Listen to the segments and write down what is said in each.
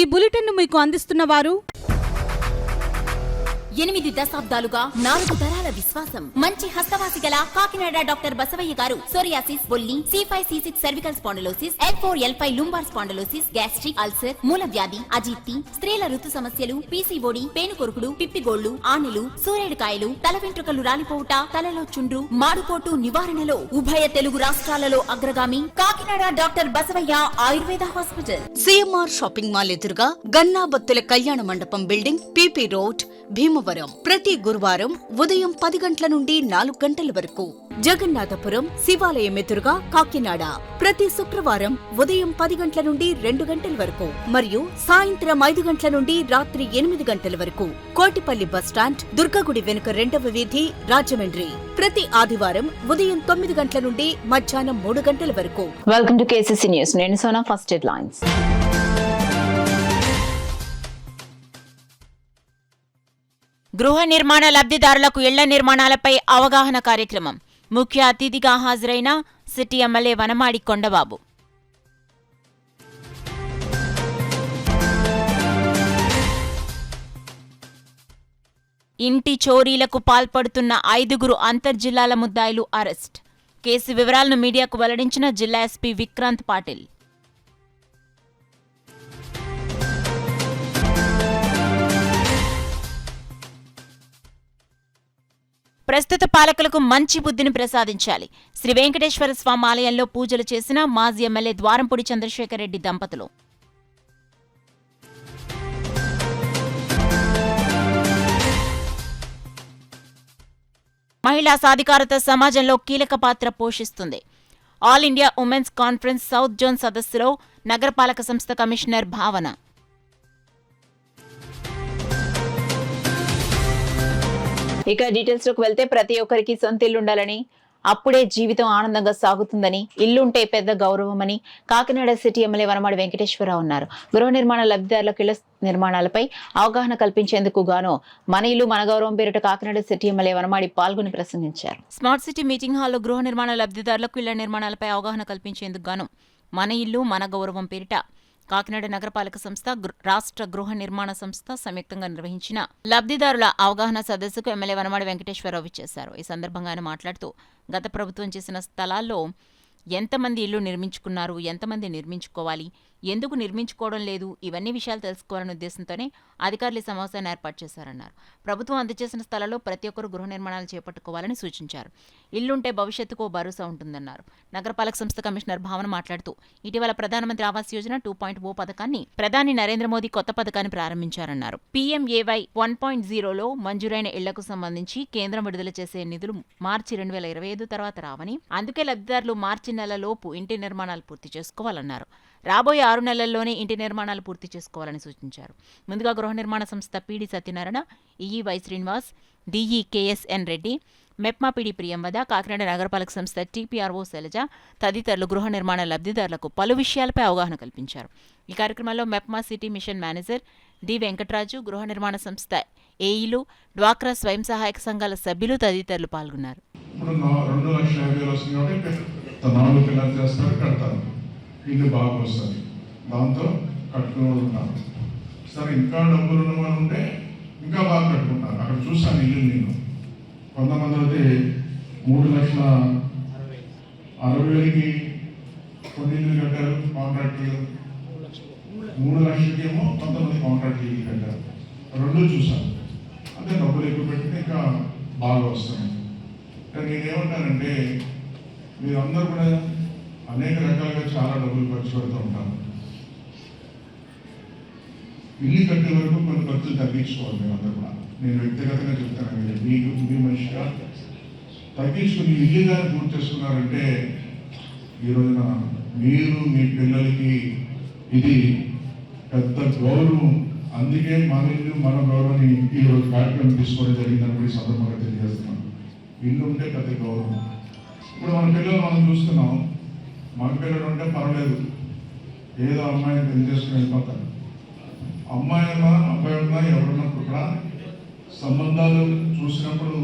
ఈ బులెటిన్ మీకు అందిస్తున్న వారు 8 దశాబ్దాలుగా 4 తరాల విశ్వాసం. మంచి హస్తవాసి గల కాకినాడ డాక్టర్ బసవయ్య గారు సోరియాసిస్, బొల్లి, C5C6 cervical spondylosis, L4L5 lumbar spondylosis, gastric ulcer, మూల వ్యాధి, అజీర్తి, స్త్రీల ఋతు సమస్యలు, PCOD, పేనుకొరుకుడు, పిప్పిగోళ్లు, ఆనెలు, సూరేడుకాయలు, తల వెంట్రుకలు రాలిపోవుట, తలలో చుండ్రు, మాడుకోటు నివారణలో ఉభయ తెలుగు రాష్ట్రాలలో అగ్రగామి Kakinada doctor Basavayya Ayurveda hospital. CMR shopping mall ఎదురుగా గన్నాబత్తుల కళ్యాణ మండపం బిల్డింగ్, PP రోడ్, భీమవరం. ప్రతి గురువారం ఉదయం 10 గంటల నుండి 4 గంటల వరకు. జగన్నాథపురం శివాలయం ఎదురుగా కాకినాడ ప్రతి శుక్రవారం ఉదయం 10 గంటల నుండి 2 గంటల వరకు మరియు సాయంత్రం 5 గంటల నుండి రాత్రి 8 గంటల వరకు. కోటిపల్లి బస్టాండ్, దుర్గగుడి వెనుక 2వ వీధి, రాజమండ్రి. ప్రతి ఆదివారం ఉదయం 9 గంటల నుండి మధ్యాహ్నం 3 గంటల వరకు. Welcome to KCC news. నేను సోనా. First headlines. గృహ నిర్మాణ లబ్ధిదారులకు ఇళ్ల నిర్మాణాలపై అవగాహన కార్యక్రమం. ముఖ్య అతిథిగా హాజరైన సిటీ ఎమ్మెల్యే వనమాడి కొండబాబు. ఇంటి చోరీలకు పాల్పడుతున్న 5 అంతర్జిల్లాల ముద్దాయిలు అరెస్ట్. కేసు వివరాలను మీడియాకు వెల్లడించిన జిల్లా ఎస్పీ విక్రాంత్ పాటిల్. ప్రస్తుత పాలకులకు మంచి బుద్ధిని ప్రసాదించాలి. శ్రీ వెంకటేశ్వర స్వామి ఆలయంలో పూజలు చేసిన మాజీ ఎమ్మెల్యే ద్వారంపూడి చంద్రశేఖర్ రెడ్డి దంపతులు. మహిళా సాధికారత సమాజంలో కీలక పాత్ర పోషిస్తుంది. All India women's conference south zone సదస్సులో నగరపాలక సంస్థ కమిషనర్ భావన. ఇక డీటెయిల్స్ లోకి వెళ్తే ప్రతి ఒక్కరికి సొంత ఇల్లు ఉండాలని, అప్పుడే జీవితం ఆనందంగా సాగుతుందని, ఇల్లుంటే పెద్ద గౌరవమని కాకినాడ సిటీ ఎమ్మెల్యే వనమాడి వెంకటేశ్వరరావు అన్నారు. గృహ నిర్మాణ లబ్ధిదారులకు ఇళ్ల నిర్మాణాలపై అవగాహన కల్పించేందుకు గాను మన ఇల్లు మన గౌరవం పేరిట కాకినాడ సిటీ ఎమ్మెల్యే వనమాడి పాల్గొని ప్రసంగించారు. స్మార్ట్ సిటీ మీటింగ్ హాల్లో గృహ నిర్మాణ లబ్ధిదారులకు ఇళ్ల నిర్మాణాలపై అవగాహన కల్పించేందుకు గాను మన ఇల్లు మన గౌరవం పేరిట కాకినాడ నగరపాలక సంస్థ, రాష్ట్ర గృహ నిర్మాణ సంస్థ సంయుక్తంగా నిర్వహించిన లబ్ధిదారుల అవగాహన సదస్సుకు ఎమ్మెల్యే వనమాడి వెంకటేశ్వరరావు ఇచ్చేశారు. ఈ సందర్భంగా ఆయన మాట్లాడుతూ గత ప్రభుత్వం చేసిన స్థలాల్లో ఎంతమంది ఇళ్లు నిర్మించుకున్నారు, ఎంతమంది నిర్మించుకోవాలి, ఎందుకు నిర్మించుకోవడం లేదు, ఇవన్నీ విషయాలు తెలుసుకోవాలనే ఉద్దేశంతోనే అధికారులు ఈ సమావేశాన్ని ఏర్పాటు చేశారన్నారు. ప్రభుత్వం అందజేసిన స్థలాల్లో ప్రతి ఒక్కరూ గృహ నిర్మాణాలు చేపట్టుకోవాలని సూచించారు. ఇల్లుంటే భవిష్యత్తుకు భరోసా ఉంటుందన్నారు. నగరపాలక సంస్థ కమిషనర్ భావన మాట్లాడుతూ ఇటీవల ప్రధానమంత్రి ఆవాస్ యోజన 2.0 పథకాన్ని ప్రధాని నరేంద్ర మోదీ కొత్త పథకాన్ని ప్రారంభించారన్నారు. PMAY 1.0లో మంజూరైన ఇళ్లకు సంబంధించి కేంద్రం విడుదల చేసే నిధులు మార్చి 2025 తర్వాత రావని, అందుకే లబ్ధిదారులు మార్చి నెలలోపు ఇంటి నిర్మాణాలు పూర్తి చేసుకోవాలన్నారు. రాబోయే 6 నెలల్లోనే ఇంటి నిర్మాణాలు పూర్తి చేసుకోవాలని సూచించారు. ముందుగా గృహ నిర్మాణ సంస్థ PD Satyanarayana, EE Y Srinivas, DE KSN Reddy, MEPMA PD Priyamvada, Kakinada నగరపాలక సంస్థ TPRO శైలజ తదితరులు గృహ నిర్మాణ లబ్ధిదారులకు పలు విషయాలపై అవగాహన కల్పించారు. ఈ కార్యక్రమంలో MEPMA city mission manager D Venkataraju, గృహ నిర్మాణ సంస్థ ఏఈలు, డ్వాక్రా స్వయం సహాయక సంఘాల సభ్యులు తదితరులు పాల్గొన్నారు. ఇల్లు బాగా వస్తుంది, దాంతో కట్టుకునే వాళ్ళు ఉన్నారు. సరే, ఇంకా డబ్బులు ఉన్న వాళ్ళు ఉంటే ఇంకా బాగా కట్టుకుంటారు. అక్కడ చూస్తాను ఇల్లు నేను. కొంతమంది అయితే 3,60,000కి కొన్ని ఇల్లు కట్టారు కాంట్రాక్టులు, 3 లక్షలకి ఏమో కొంతమంది కాంట్రాక్ట్ ఇల్లు కట్టారు. 2 చూసాను. అంటే డబ్బులు ఎక్కువ పెట్టితే ఇంకా బాగా వస్తుంది. కానీ నేనేమంటానంటే మీరందరూ కూడా అనేక రకాలుగా చాలా డబ్బులు ఖర్చు పెడుతూ ఉంటాను. ఇల్లు కట్టే వరకు కొన్ని ఖర్చులు తగ్గించుకోవాలి. మేమందరూ కూడా, నేను వ్యక్తిగతంగా చెప్తాను, మీ మనిషిగా తగ్గించుకుని ఇల్లు కానీ పూర్తి చేసుకున్నారంటే ఈ రోజున మీరు మీ పిల్లలకి ఇది పెద్ద గౌరవం. అందుకే మన ఇల్లు మన గౌరవాన్ని ఈరోజు కార్యక్రమం తీసుకోవడం జరిగిందని కూడా ఈ సందర్భంగా తెలియజేస్తున్నాను. ఇల్లు ఉంటే పెద్ద గౌరవం. ఇప్పుడు మన పిల్లలు మనం చూస్తున్నాం, మగ పిల్లలు ఉంటే పర్వాలేదు, ఏదో అమ్మాయిని పెళ్లి చేసుకుని వెళ్ళిపోతారు. అమ్మాయి ఉన్నా అబ్బాయి ఉన్నా ఎవరున్నప్పుడు కూడా సంబంధాలు చూసినప్పుడు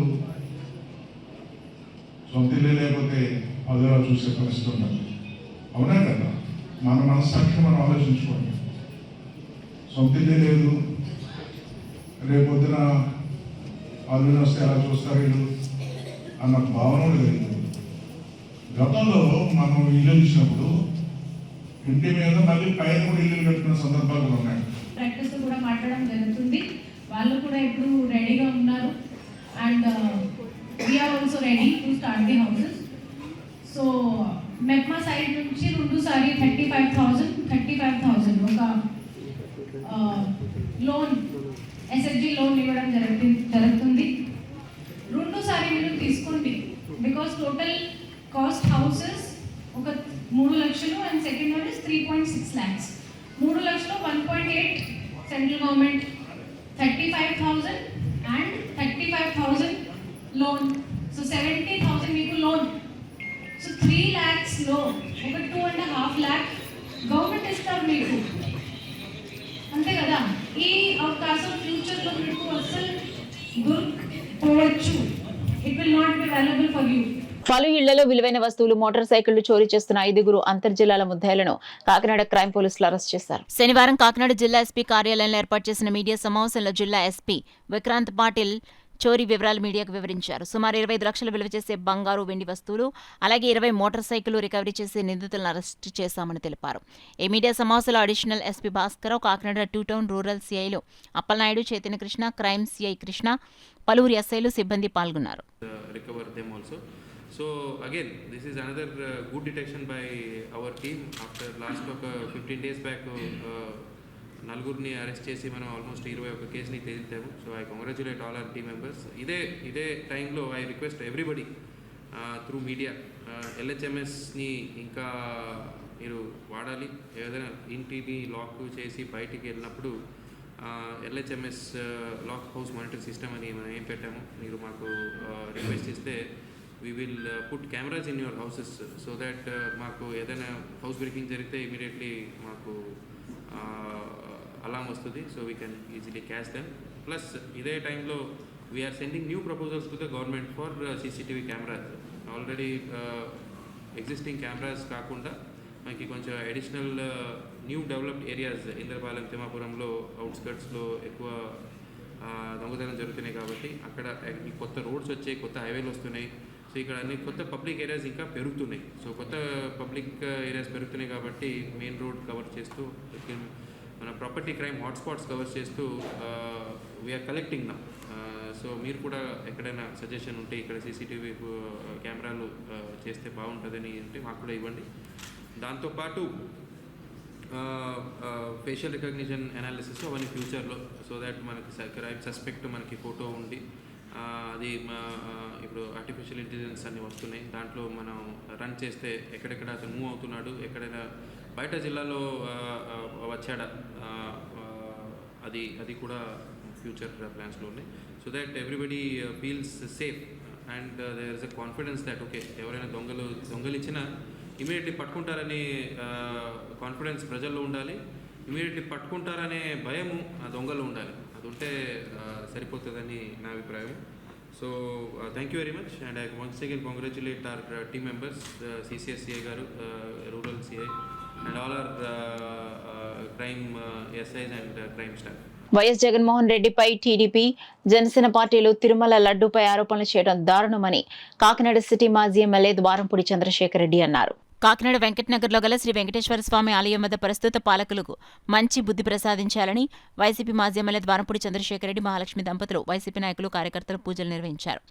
సొంత ఇల్లు లేకపోతే అదోలా చూసే పరిస్థితి ఉండదు. అవునా కదా? మన మనస్సాక్షి మనం ఆలోచించుకోండి. సో సొంతదే లేదు, రేపొద్దున అల్లుని వస్తే ఎలా చూస్తారు వీళ్ళు అన్న భావన కూడా కలిగింది. గతంలో మనం ఇల్లు ఇచ్చినప్పుడు ఇంటి మీద మళ్ళీ పైన కూడా ఇల్లు కట్టుకున్న సందర్భాలు కూడా ఉన్నాయి. ప్రాక్టీస్ కూడా మాట్లాడడం జరుగుతుంది. వాళ్ళు కూడా ఇప్పుడు రెడీగా ఉన్నారు and we are also ready to start the houses. So MEPMA side నుంచి 35,000 ఒక లోన్ ఎస్ఎఫ్జి లోన్ ఇవ్వడం జరుగుతుంది. 2 మీరు తీసుకోండి, బికాస్ టోటల్ కాస్ట్ హౌసెస్ ఒక 3 లక్షలు and second one is 3.6 lakhs. 3 లక్షలు 1.8 central government, 35,000 and 35,000 loan. So 70,000 మీకు లోన్. సో 3 lakhs లో ఒక 2.5 lakh గవర్నమెంట్ ఇస్తారు మీకు, అంతే కదా. ఈ అవకాశం ఫ్యూచర్లో మీకు అసలు దొరకపోవచ్చు. It will not be available for you. పలు ఇళ్లలో విలువైన వస్తువులు, మోటార్ సైకిళ్లు చోరీ చేస్తున్న 5 అంతర్జిల్లాల ముద్దాయిలను కాకినాడ క్రైమ్ పోలీసులు అరెస్ట్ చేశారు. శనివారం కాకినాడ జిల్లా ఎస్పీ కార్యాలయంలో ఏర్పాటు చేసిన మీడియా సమావేశంలో జిల్లా ఎస్పీ విక్రాంత్ పాటిల్ చోరీ వివరాలు మీడియాకు వివరించారు. సుమారు 25 లక్షలు విలువ చేసే బంగారు, వెండి వస్తువులు, అలాగే 20 మోటార్ సైకిళ్లు రికవరీ చేసి నిందితులను అరెస్టు చేశామని తెలిపారు. ఈ మీడియా సమావేశంలో additional SP Bhaskararao, Kakinada 2 town rural సిఐలు అప్పలనాయుడు, చైతన్య కృష్ణ, క్రైమ్ సిఐ కృష్ణ, పలువురు ఎస్ఐలు, సిబ్బంది పాల్గొన్నారు. So again, this is another good detection by our team. After last 15 days back, నలుగురిని అరెస్ట్ చేసి మనం ఆల్మోస్ట్ 21 కేసుని తేల్చాము. So I congratulate all our team members. ఇదే టైంలో I request everybody through media, LHMSని ఇంకా మీరు వాడాలి. ఏదైనా ఇంటిని లాక్ చేసి బయటికి వెళ్ళినప్పుడు LHMS lock house monitoring system అని మనం ఏం పెట్టాము, మీరు మాకు రిక్వెస్ట్ ఇస్తే we will put cameras in your houses so that మాకు ఏదైనా హౌస్ బ్రేకింగ్ జరిగితే ఇమీడియట్లీ మాకు అలామ్ వస్తుంది. So we can easily catch them. Plus ఇదే టైంలో we are sending new proposals to the government for CCTV cameras. Already existing cameras కాకుండా మనకి కొంచెం additional new developed areas Indrapalem, తిమ్మాపురంలో అవుట్స్కట్స్లో ఎక్కువ దొంగతనం జరుగుతున్నాయి కాబట్టి అక్కడ కొత్త రోడ్స్ వచ్చాయి, కొత్త హైవేలు వస్తున్నాయి. సో ఇక్కడ అన్ని కొత్త పబ్లిక్ ఏరియాస్ ఇంకా పెరుగుతున్నాయి. సో కొత్త పబ్లిక్ ఏరియాస్ పెరుగుతున్నాయి కాబట్టి మెయిన్ రోడ్ కవర్ చేస్తూ, మన ప్రాపర్టీ క్రైమ్ హాట్స్పాట్స్ కవర్ చేస్తూ వీఆర్ కలెక్టింగ్ నా. సో మీరు కూడా ఎక్కడైనా సజెషన్ ఉంటే ఇక్కడ CCTV కెమెరాలు చేస్తే బాగుంటుందని అంటే మాకు కూడా ఇవ్వండి. దాంతోపాటు ఫేషియల్ రికగ్నిషన్ అనాలిసిస్ అవన్నీ ఫ్యూచర్లో, సో దాట్ మనకి క్రైమ్ సస్పెక్ట్ మనకి ఫోటో ఉండి అది ఇప్పుడు ఆర్టిఫిషియల్ ఇంటెలిజెన్స్ అన్నీ వస్తున్నాయి, దాంట్లో మనం రన్ చేస్తే ఎక్కడెక్కడ అతను మూవ్ అవుతున్నాడు, ఎక్కడైనా బయట జిల్లాలో వచ్చాడా, అది కూడా ఫ్యూచర్ ప్లాన్స్లో ఉన్నాయి. So that everybody feels safe and there is a confidence that okay ఎవరైనా దొంగలిచ్చినా ఇమీడియట్లీ పట్టుకుంటారనే కాన్ఫిడెన్స్ ప్రజల్లో ఉండాలి. ఇమీడియట్లీ పట్టుకుంటారనే భయము ఆ దొంగలు ఉండాలి. అది ఉంటే సరిపోతుందని నా అభిప్రాయం. So thank you very much and I once again congratulate hour team members, CCS CI గారు, rural CI and all our crime SIs and crime staff. YS Jaganmohan రెడ్డిపై టీడీపీ, జనసేన పార్టీలు తిరుమల లడ్డూపై ఆరోపణలు చేయడం దారుణమని కాకినాడ సిటీ మాజీ ఎమ్మెల్యే ద్వారంపూడి చంద్రశేఖర్ రెడ్డి అన్నారు. కాకినాడ వెంకటనగర్లో గల శ్రీ వెంకటేశ్వర స్వామి ఆలయం వద్ద ప్రస్తుత పాలకులకు మంచి బుద్ధి ప్రసాదించాలని వైసీపీ మాజీ ఎమ్మెల్యే ద్వారంపూడి చంద్రశేఖర్ రెడ్డి, మహాలక్ష్మి దంపతులు, వైసీపీ నాయకులు, కార్యకర్తలు పూజలు నిర్వహించారు.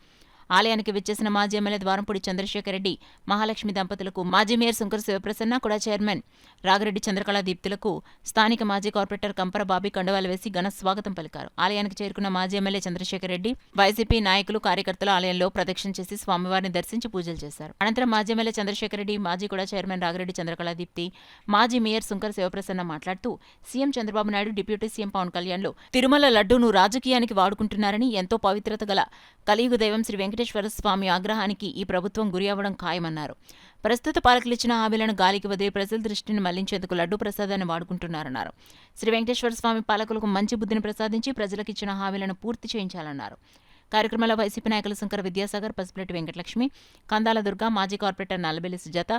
ఆలయానికి విచ్చేసిన మాజీ ఎమ్మెల్యే ద్వారంపూడి చంద్రశేఖర్ రెడ్డి, మహాలక్ష్మి దంపతులకు, మాజీ మేయర్ శంకర్ శివప్రసన్న, కూడా చైర్మన్ రాగిరెడ్డి చంద్రకళా దీప్తులకు స్థానిక మాజీ కార్పొరేటర్ కంపర బాబీ కండువాలు వేసి ఘన స్వాగతం పలికారు. ఆలయానికి చేరుకున్న మాజీ ఎమ్మెల్యే చంద్రశేఖర్ రెడ్డి, వైసీపీ నాయకులు, కార్యకర్తలు ఆలయంలో ప్రదక్షిణ చేసి స్వామివారిని దర్శించి పూజలు చేశారు. అనంతరం మాజీ ఎమ్మెల్యే చంద్రశేఖర్ రెడ్డి, మాజీ కూడా చైర్మన్ రాగిరెడ్డి చంద్రకళా దీప్తి, మాజీ మేయర్ శంకర్ శివప్రసన్న మాట్లాడుతూ CM Chandrababu Naidu, deputy CM Pawan కళ్యాణ్లు తిరుమల లడ్డూను రాజకీయానికి వాడుకుంటున్నారని, ఎంతో పవిత్రత గల కలియుగ దైవం శ్రీ వెంకటేశ్వర స్వామి ఆగ్రహానికి ఈ ప్రభుత్వం గురి అవ్వడం ఖాయమన్నారు. ప్రస్తుత పాలకులిచ్చిన హామీలను గాలికి వదిలి ప్రజల దృష్టిని మళ్లించేందుకు లడ్డూ ప్రసాదాన్ని వాడుకుంటున్నారన్నారు. శ్రీ వెంకటేశ్వర స్వామి పాలకులకు మంచి బుద్ధిని ప్రసాదించి ప్రజలకిచ్చిన హామీలను పూర్తి చేయించాలన్నారు. కార్యక్రమంలో వైసీపీ నాయకులు శంకర విద్యాసాగర్, పసుపులెట్టి వెంకటలక్ష్మి, కందాల దుర్గ, మాజీ కార్పొరేటర్ నల్లబెల్లి సుజాత,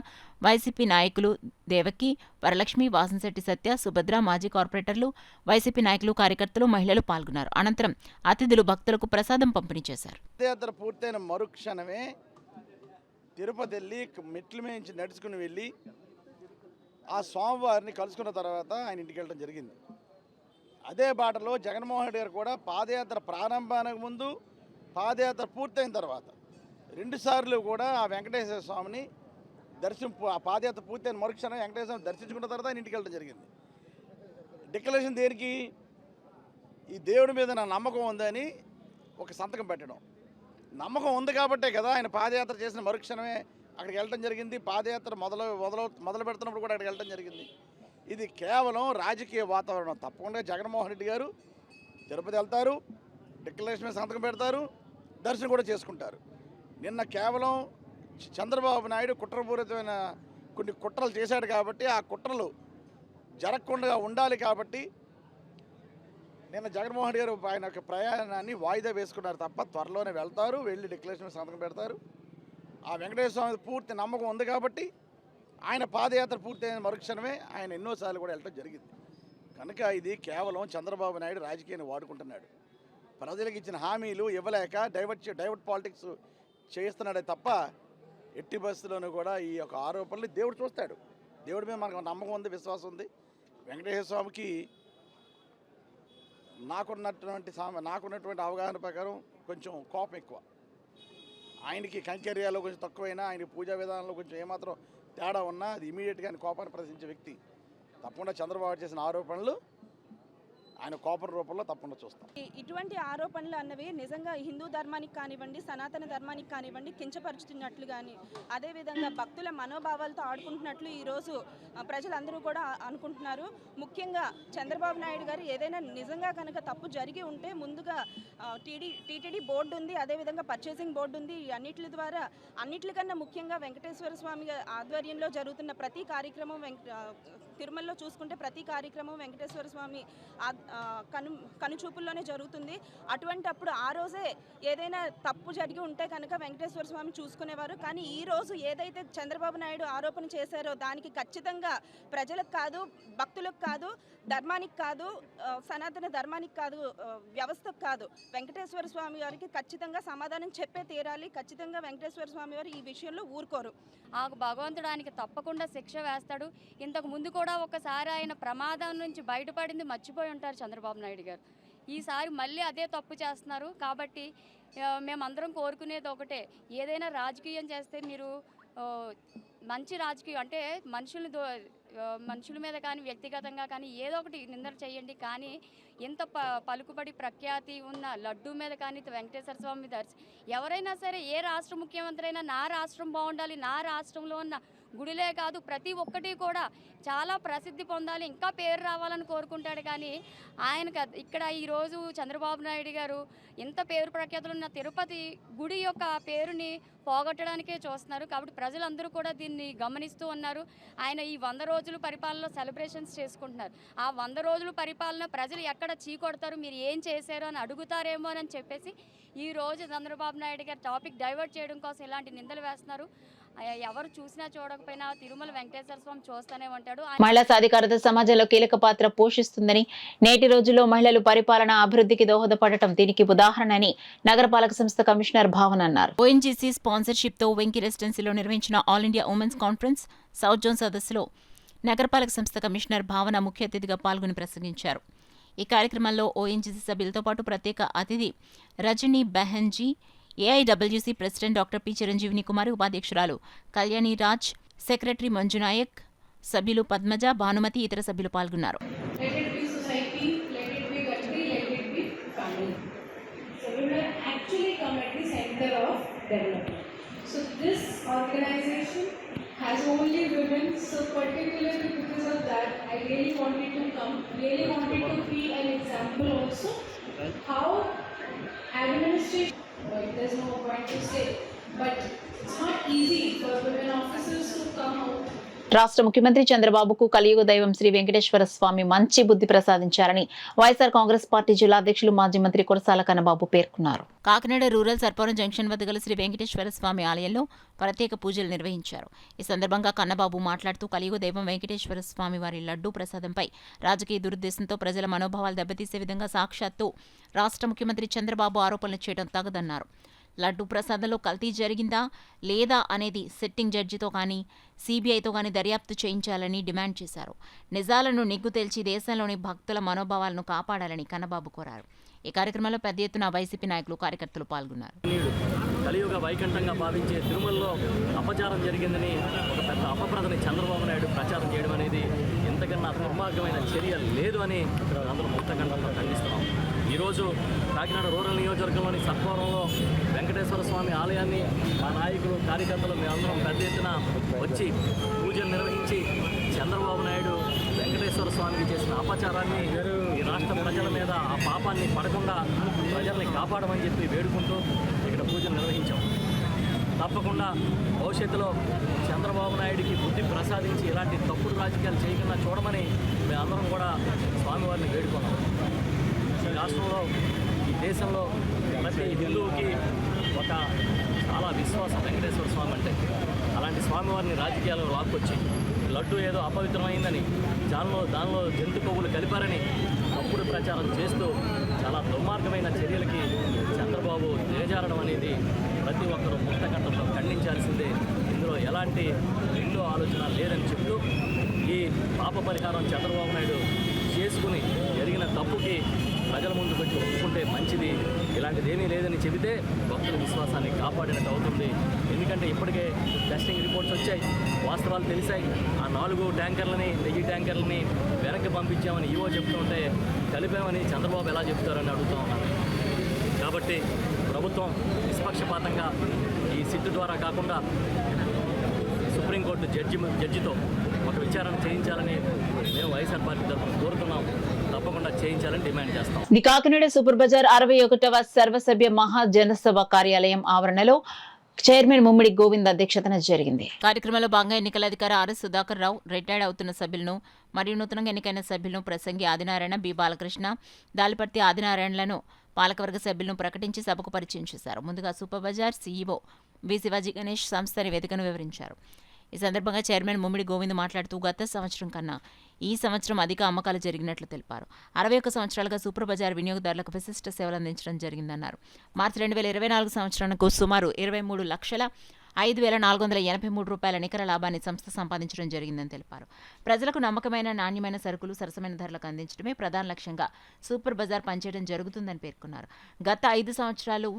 వైసీపీ నాయకులు దేవకి, వరలక్ష్మి, వాసంశెట్టి సత్య, సుభద్ర, మాజీ కార్పొరేటర్లు, వైసీపీ నాయకులు, కార్యకర్తలు, మహిళలు పాల్గొన్నారు. అనంతరం అతిథులు భక్తులకు ప్రసాదం పంపిణీ చేశారు. పాదయాత్ర పూర్తయిన మరుక్షణమే తిరుపతి వెళ్ళి మెట్ల నుంచి నడుచుకుని వెళ్ళి ఆ స్వామివారిని కలుసుకున్న తర్వాత ఆయన ఇంటికి వెళ్ళడం జరిగింది. అదే బాటలో జగన్మోహన్ రెడ్డి గారు కూడా పాదయాత్ర ప్రారంభానికి ముందు, పాదయాత్ర పూర్తయిన తర్వాత 2 సార్లు కూడా ఆ వెంకటేశ్వర స్వామిని ఆ పాదయాత్ర పూర్తయిన మరుక్షణం వెంకటేశ్వర స్వామిని దర్శించుకున్న తర్వాత ఆయన ఇంటికి వెళ్ళడం జరిగింది. డిక్లరేషన్ దేనికి? ఈ దేవుడి మీద నా నమ్మకం ఉందని ఒక సంతకం పెట్టడం. నమ్మకం ఉంది కాబట్టే కదా ఆయన పాదయాత్ర చేసిన మరుక్షణమే అక్కడికి వెళ్ళడం జరిగింది. పాదయాత్ర మొదలు పెడుతున్నప్పుడు కూడా అక్కడికి వెళ్ళడం జరిగింది. ఇది కేవలం రాజకీయ వాతావరణం. తప్పకుండా జగన్మోహన్ రెడ్డి గారు తిరుపతి వెళ్తారు, డిక్లరేషన్ మీద సంతకం పెడతారు, దర్శనం కూడా చేసుకుంటారు. నిన్న కేవలం చంద్రబాబు నాయుడు కుట్రపూరితమైన కొన్ని కుట్రలు చేశాడు కాబట్టి ఆ కుట్రలు జరగకుండా ఉండాలి కాబట్టి నిన్న జగన్మోహన్ రెడ్డి గారు ఆయన యొక్క ప్రయాణాన్ని వాయిదా వేసుకున్నారు తప్ప త్వరలోనే వెళ్తారు, వెళ్ళి డిక్లరేషన్ సంతకం పెడతారు. ఆ వెంకటేశ్వర స్వామి పూర్తి నమ్మకం ఉంది కాబట్టి ఆయన పాదయాత్ర పూర్తయిన మరుక్షణమే ఆయన ఎన్నోసార్లు కూడా వెళ్ళడం జరిగింది. కనుక ఇది కేవలం చంద్రబాబు నాయుడు రాజకీయాన్ని వాడుకుంటున్నాడు. ప్రజలకు ఇచ్చిన హామీలు ఇవ్వలేక డైవర్ట్ పాలిటిక్స్ చేస్తున్నాడే తప్ప ఎట్టి బస్సులోనూ కూడా ఈ యొక్క ఆరోపణలు దేవుడు చూస్తాడు. దేవుడి మీద మనకు నమ్మకం ఉంది, విశ్వాసం ఉంది. వెంకటేశ్వర స్వామికి నాకున్నటువంటి అవగాహన ప్రకారం కొంచెం కోపం ఎక్కువ. ఆయనకి కైంకర్యాల్లో కొంచెం తక్కువైనా, ఆయన పూజా విధానంలో కొంచెం ఏమాత్రం తేడా ఉన్నా అది ఇమీడియట్గా ఆయన కోపాన్ని ప్రదర్శించే వ్యక్తి. తప్పకుండా చంద్రబాబు చేసిన ఆరోపణలు ఆయన కోపం రూపంలో తప్పకుండా చూస్తాం. ఇటువంటి ఆరోపణలు అన్నవి నిజంగా హిందూ ధర్మానికి కానివ్వండి, సనాతన ధర్మానికి కానివ్వండి కించపరుచుతున్నట్లు కానీ, అదేవిధంగా భక్తుల మనోభావాలతో ఆడుకుంటున్నట్లు ఈరోజు ప్రజలందరూ కూడా అనుకుంటున్నారు. ముఖ్యంగా చంద్రబాబు నాయుడు గారు ఏదైనా నిజంగా కనుక తప్పు జరిగి ఉంటే ముందుగా టీటీడీ బోర్డు ఉంది, అదేవిధంగా పర్చేసింగ్ బోర్డు ఉంది. అన్నిటికన్నా ముఖ్యంగా వెంకటేశ్వర స్వామి ఆధ్వర్యంలో జరుగుతున్న ప్రతి కార్యక్రమం, తిరుమలలో చూసుకుంటే ప్రతి కార్యక్రమం వెంకటేశ్వర స్వామి కనుచూపుల్లోనే జరుగుతుంది. అటువంటప్పుడు ఆ రోజే ఏదైనా తప్పు జరిగి ఉంటే కనుక వెంకటేశ్వర స్వామి చూసుకునేవారు. కానీ ఈ రోజు ఏదైతే చంద్రబాబు నాయుడు ఆరోపణ చేశారో దానికి ఖచ్చితంగా ప్రజలకు కాదు, భక్తులకు కాదు, ధర్మానికి కాదు, సనాతన ధర్మానికి కాదు, వ్యవస్థకు కాదు, వెంకటేశ్వర స్వామి వారికి ఖచ్చితంగా సమాధానం చెప్పే తీరాలి. ఖచ్చితంగా వెంకటేశ్వర స్వామి వారు ఈ విషయంలో ఊరుకోరు. ఆ భగవంతుడు ఆయనకి తప్పకుండా శిక్ష వేస్తాడు. ఇంతకు ముందు కూడా ఒకసారి ఆయన ప్రమాదం నుంచి బయటపడింది మర్చిపోయి ఉంటారు చంద్రబాబు నాయుడు గారు. ఈసారి మళ్ళీ అదే తప్పు చేస్తున్నారు. కాబట్టి మేమందరం కోరుకునేది ఒకటే, ఏదైనా రాజకీయం చేస్తే మీరు మంచి రాజకీయం అంటే మనుషుల మీద కానీ వ్యక్తిగతంగా కానీ ఏదో ఒకటి నిందలు చేయండి. కానీ ఇంత పలుకుబడి ప్రఖ్యాతి ఉన్న లడ్డూ మీద కానీ వెంకటేశ్వర స్వామి మీద ఎవరైనా సరే, ఏ రాష్ట్ర ముఖ్యమంత్రి అయినా నా రాష్ట్రం బాగుండాలి, నా రాష్ట్రంలో ఉన్న గుడిలే కాదు ప్రతి ఒక్కటి కూడా చాలా ప్రసిద్ధి పొందాలి, ఇంకా పేరు రావాలని కోరుకుంటాడు. కానీ ఆయనకు ఇక్కడ ఈరోజు చంద్రబాబు నాయుడు గారు ఇంత పేరు ప్రఖ్యాతులు ఉన్న తిరుపతి గుడి యొక్క పేరుని పోగొట్టడానికే చూస్తున్నారు. కాబట్టి ప్రజలందరూ కూడా దీన్ని గమనిస్తూ ఉన్నారు. ఆయన ఈ 100 రోజులు పరిపాలనలో సెలబ్రేషన్స్ చేసుకుంటున్నారు. ఆ 100 రోజులు పరిపాలన ప్రజలు ఎక్కడ చీకొడతారు, మీరు ఏం చేశారు అని అడుగుతారేమో అని చెప్పేసి ఈరోజు చంద్రబాబు నాయుడు గారు టాపిక్ డైవర్ట్ చేయడం కోసం ఇలాంటి నిందలు వేస్తున్నారు. ఎవరు చూసినా చూడకపోయినా తిరుమల వెంకటేశ్వర స్వామి చూస్తూనే ఉంటాడు. మహిళా సాధికారత సమాజంలో కీలక పాత్ర పోషిస్తుందని, నేటి రోజుల్లో మహిళలు పరిపాలన అభివృద్ధికి దోహదపడటం దీనికి ఉదాహరణని నగరపాలక సంస్థ కమిషనర్ భావన అన్నారు. ఓఎన్జీసీ స్పాన్సర్షిప్ తో వెంకీ రెసిడెన్సీలో నిర్వహించిన all India women's conference south zone సదస్సులో నగరపాలక సంస్థ కమిషనర్ భావన ముఖ్య అతిథిగా పాల్గొని ప్రసంగించారు. ఈ కార్యక్రమంలో ఓఎన్జీసీ సభ్యులతో పాటు ప్రత్యేక అతిథి Rajani Behenji, AIWC president doctor P చిరంజీవిని కుమారి, ఉపాధ్యక్షురాలు కళ్యాణి రాజ్, సెక్రటరీ మంజునాయక్, సభ్యులు పద్మజ, భానుమతి, ఇతర సభ్యులు పాల్గొన్నారు. Has only women, so particularly because of that, I really wanted to come, really wanted to be an example also how administration, there's no point to say, but it's not easy for women officers to come out రాష్ట్ర ముఖ్యమంత్రి చంద్రబాబుకు కలియుగ దైవం శ్రీ వెంకటేశ్వర స్వామి మంచి బుద్ధి ప్రసాదించారని YSR Congress party జిల్లా అధ్యక్షులు మాజీ మంత్రి కురసాల కన్నబాబు పేర్కొన్నారు. కాకినాడ రూరల్ సర్పవరం జంక్షన్ వద్ద గల శ్రీ వెంకటేశ్వర స్వామి ఆలయంలో ప్రత్యేక పూజలు నిర్వహించారు. ఈ సందర్భంగా కన్నబాబు మాట్లాడుతూ కలియుగ దైవం వెంకటేశ్వర స్వామి వారి లడ్డూ ప్రసాదంపై రాజకీయ దురుద్దేశంతో ప్రజల మనోభావాలు దెబ్బతీసే విధంగా సాక్షాత్తు రాష్ట్ర ముఖ్యమంత్రి చంద్రబాబు ఆరోపణలు చేయడం తగదన్నారు. లడ్డూ ప్రసాదంలో కల్తీ జరిగిందా లేదా అనేది సిట్టింగ్ జడ్జితో కానీ సీబీఐతో కానీ దర్యాప్తు చేయించాలని డిమాండ్ చేశారు. నిజాలను నిగ్గు తేల్చి దేశంలోని భక్తుల మనోభావాలను కాపాడాలని కన్నబాబు కోరారు. ఈ కార్యక్రమంలో పెద్ద ఎత్తున వైసీపీ నాయకులు కార్యకర్తలు పాల్గొన్నారు. కలియుగ వైకంఠంగా భావించే తిరుమలలో అపచారం జరిగిందని ఒక పెద్ద అపప్రదని చంద్రబాబు నాయుడు ప్రచారం చేయడం అనేది ఎంతకన్నా దుర్మార్గమైన చర్య లేదు అని అందరూ ముక్తఖండంలో ఖండిస్తున్నాం. ఈరోజు కాకినాడ రూరల్ నియోజకవర్గంలోని సర్పవరంలో వెంకటేశ్వర స్వామి ఆలయాన్ని మా నాయకులు కార్యకర్తలు మేమందరం పెద్ద ఎత్తున వచ్చి పూజలు నిర్వహించి చంద్రబాబు నాయుడు వెంకటేశ్వర స్వామికి చేసిన అపచారాన్ని ఈ రాష్ట్ర ప్రజల మీద ఆ పాపాన్ని పడకుండా ప్రజల్ని కాపాడమని చెప్పి వేడుకుంటూ ఇక్కడ పూజలు నిర్వహించాం. తప్పకుండా భవిష్యత్తులో చంద్రబాబు నాయుడికి బుద్ధి ప్రసాదించి ఇలాంటి తప్పుడు రాజకీయాలు చేయకుండా చూడమని మేమందరం కూడా స్వామివారిని వేడుకున్నాం. ఈ రాష్ట్రంలో ఈ దేశంలో ప్రతి హిందువుకి ఒక చాలా విశ్వాసం వెంకటేశ్వర స్వామి అంటే. అలాంటి స్వామివారిని రాజకీయాలను లాక్కొచ్చి లడ్డు ఏదో అపవిత్రమైందని దానిలో జంతు కొవ్వులు కలిపారని తప్పుడు ప్రచారం చేస్తూ చాలా దుర్మార్గమైన చర్యలకి చంద్రబాబు దిగజారడం అనేది ప్రతి ఒక్కరూ ముక్తకంఠంతో ఖండించాల్సిందే. ఇందులో ఎలాంటి రెండో ఆలోచన లేదని చెప్తూ ఈ పాప పరిహారం చంద్రబాబు నాయుడు చేసుకుని జరిగిన తప్పుకి ప్రజల ముందుకు వచ్చి ఒప్పుకుంటే మంచిది. ఇలాంటిది ఏమీ లేదని చెబితే భక్తుల విశ్వాసాన్ని కాపాడినట్టు అవుతుంది. ఎందుకంటే ఇప్పటికే టెస్టింగ్ రిపోర్ట్స్ వచ్చాయి, వాస్తవాలు తెలిసాయి. ఆ 4 ట్యాంకర్లని 1000 ట్యాంకర్లని వెనక్కి పంపించామని ఈవో చెప్తుంటే కలిపామని చంద్రబాబు ఎలా చెప్తారని అడుగుతూ ఉన్నాను. కాబట్టి ప్రభుత్వం నిష్పక్షపాతంగా ఈ సిట్టు ద్వారా కాకుండా సుప్రీంకోర్టు జడ్జితో ఒక విచారణ చేయించాలని మేము వైఎస్ఆర్ పార్టీ తరఫున కోరుతున్నాం. తప్పకుండా చేయించాలని డిమాండ్ చేస్తాం. ది కాకినాడ సూపర్ బజార్ 61వ సర్వసభ్య మహాజనసభ కార్యాలయం ఆవరణలో చైర్మన్ ముమ్మిడి గోవింద్ అధ్యక్షతన జరిగింది. కార్యక్రమంలో భాగంగా ఎన్నికల అధికారి ఆర్ఎస్ సుధాకర్ రావు, రిటైర్డ్ అవుతున్న సభ్యులను మరియు నూతనంగా ఎన్నికైన సభ్యులను ప్రసంగి ఆదినారాయణ, బి బాలకృష్ణ, దాలిపర్తి ఆదినారాయణలను పాలకవర్గ సభ్యులను ప్రకటించి సభకు పరిచయం చేశారు. ముందుగా సూపర్ బజార్ సీఈఓ వి శివాజీ గణేష్ సంస్థ నివేదికను వివరించారు. ఈ సందర్భంగా చైర్మన్ ముమ్మిడి గోవింద్ మాట్లాడుతూ గత సంవత్సరం కన్నా ఈ సంవత్సరం అధిక అమ్మకాలు జరిగినట్లు తెలిపారు. 61 సంవత్సరాలుగా సూపర్ బజార్ వినియోగదారులకు విశిష్ట సేవలు అందించడం జరిగిందన్నారు. మార్చి 2024 సంవత్సరానికి సుమారు 23,05,483 రూపాయల నికర లాభాన్ని సంస్థ సంపాదించడం జరిగిందని తెలిపారు. ప్రజలకు నమ్మకమైన, నాణ్యమైన సరుకులు సరసమైన ధరలకు అందించడమే ప్రధాన లక్ష్యంగా సూపర్ బజార్ పనిచేయడం జరుగుతుందని పేర్కొన్నారు. గత 5 సంవత్సరాలు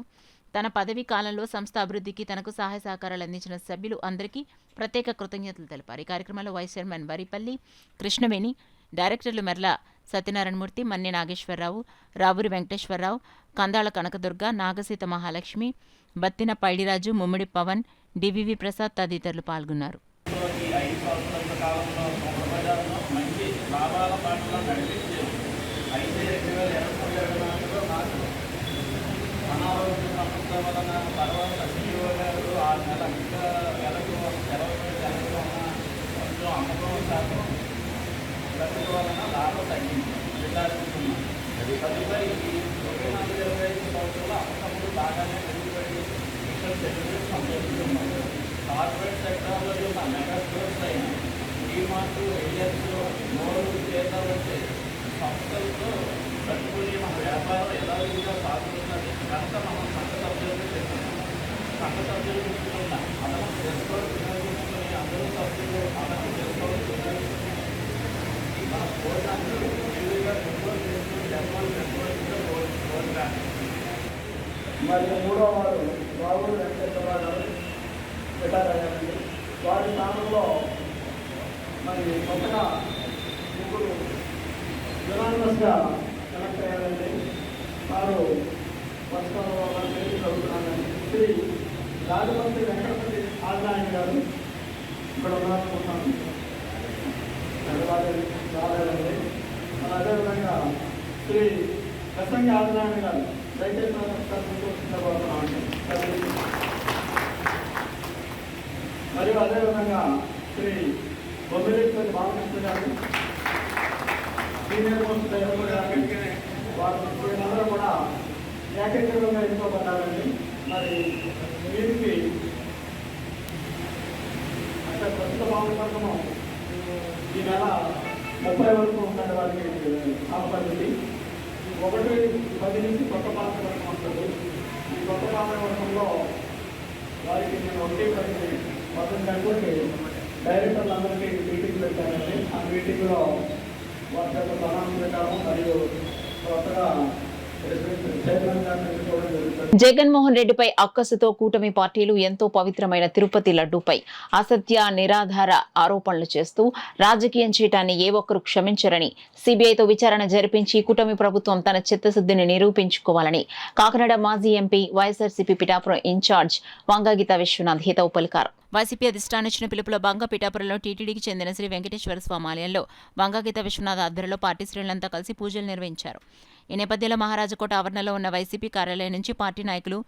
తన పదవీ కాలంలో సంస్థ అభివృద్ధికి తనకు సహాయ సహకారాలు అందించిన సభ్యులు అందరికీ ప్రత్యేక కృతజ్ఞతలు తెలిపారు. ఈ కార్యక్రమంలో వైస్ చైర్మన్ వరిపల్లి కృష్ణవేణి, డైరెక్టర్లు మెర్ల సత్యనారాయణమూర్తి, మన్నె నాగేశ్వరరావు, రావూరి వెంకటేశ్వరరావు, కందాళ కనకదుర్గ, నాగసీత మహాలక్ష్మి, బత్తిన పైడిరాజు, ముమ్మిడి పవన్, డివివి ప్రసాద్ తదితరులు పాల్గొన్నారు. అనారోగ్య సమస్య వలన తర్వాత సీఈఓ గారు 6 నెలలకు నెలకు సెలవు కొంచెం అమ్మకం శాతం ఖర్చు వలన లాభం తగ్గింది విచారిస్తున్నాం. తదుపరి 24-25 సంవత్సరంలో అమ్మకములు బాగానే పెరుగుబడి ఇక్కడ సెక్యూరిటీ సంతోషిస్తున్నాం. కార్పొరేట్ సెక్టార్లో ఉన్న మెగా స్టోర్స్ అయిన డీమార్ట్, ఏజెన్స్, మోరు, చేత వచ్చే సంస్థలతో కట్టుకుని మన వ్యాపారం ఎలా విధంగా సాగుతున్నది కనుక మనం సంఘ సభ్యులకు చెప్తున్నాం. సంఘ సభ్యులు తీసుకున్న అదనపు డిస్కౌంట్ వినియోగించుకుని అందరూ సభ్యులు అదనపు డిస్కౌంట్ వినియోగించుకుని మన భోజనాన్ని విలువగా కొనుగోలు చేసుకుని జన్మలు కోరుతాను. మరియు 3వ వారు రావుల వెంకటేశ్వరరావు గారు రిటైర్ అయ్యారండి. వారి స్థానంలో మరి కొత్తగా 3 యునానిమస్గా కనెక్ట్ అయ్యారండి. వారు వస్తువులో పేరు చదువుతున్నానండి. శ్రీ రాజమండ్రి వెంకటపతి ఆదినారాయణ గారు ఇక్కడ ఉన్నారనుకుంటున్నాను. రాలేదండి. మన అదేవిధంగా శ్రీ ప్రసంగి ఆదినారాయణ గారు దయచేసి సిద్ధపడుతున్నామండి. మరియు అదేవిధంగా శ్రీ బొమ్మిరెడ్డి బాలకృష్ణ గారు, సీనియర్ మోస్ట్ డైరెక్టర్ గారు, వీళ్ళందరూ కూడా ఏకగ్రీవంగా ఎన్నుకోబడ్డారండి. మరి వీరికి అంటే ప్రస్తుత భావపడము ఈ నెల 30 వరకు ఉండే వారికి ఆపడింది. 1-10 నుంచి కొత్త పాలక వర్గం ఉంటుంది. ఈ కొత్త పాలక వర్గంలో వారికి నేను 1-10 గంటలకి డైరెక్టర్లందరికీ మీటింగ్ పెట్టానండి. ఆ మీటింగ్లో వారి యొక్క ప్రణాళిక ప్రకారం మరియు కొత్తగా చైర్మన్ గారిని ఎన్నుకోవడం జరుగుతుంది. జగన్మోహన్ రెడ్డిపై అక్కసుతో కూటమి పార్టీలు ఎంతో పవిత్రమైన తిరుపతి లడ్డూపై అసత్య నిరాధార ఆరోపణలు చేస్తూ రాజకీయం చేయటాన్ని ఏ ఒక్కరూ క్షమించరని, సిబిఐతో విచారణ జరిపించి కూటమి ప్రభుత్వం తన చిత్తశుద్ధిని నిరూపించుకోవాలని కాకినాడ మాజీ ఎంపీ వైఎస్ఆర్సీపీ పిఠాపురం ఇన్ఛార్జ్ వంగగీత విశ్వనాథ్ హితవు పలికారు. వైసీపీ అధిష్టానం ఇచ్చిన పిలుపులో భాగంగా పిఠాపురంలో టీటీడీకి చెందిన శ్రీ వెంకటేశ్వర స్వామి ఆలయంలో వంగగీత విశ్వనాథ్ ఆధ్వర్యంలో పార్టీ శ్రేణులంతా కలిసి పూజలు నిర్వహించారు. ఈ నేపథ్యంలో మహారాజకోట ఆవరణలో ఉన్న వైసీపీ కార్యాలయం నుంచి పార్టీ నాయకులు,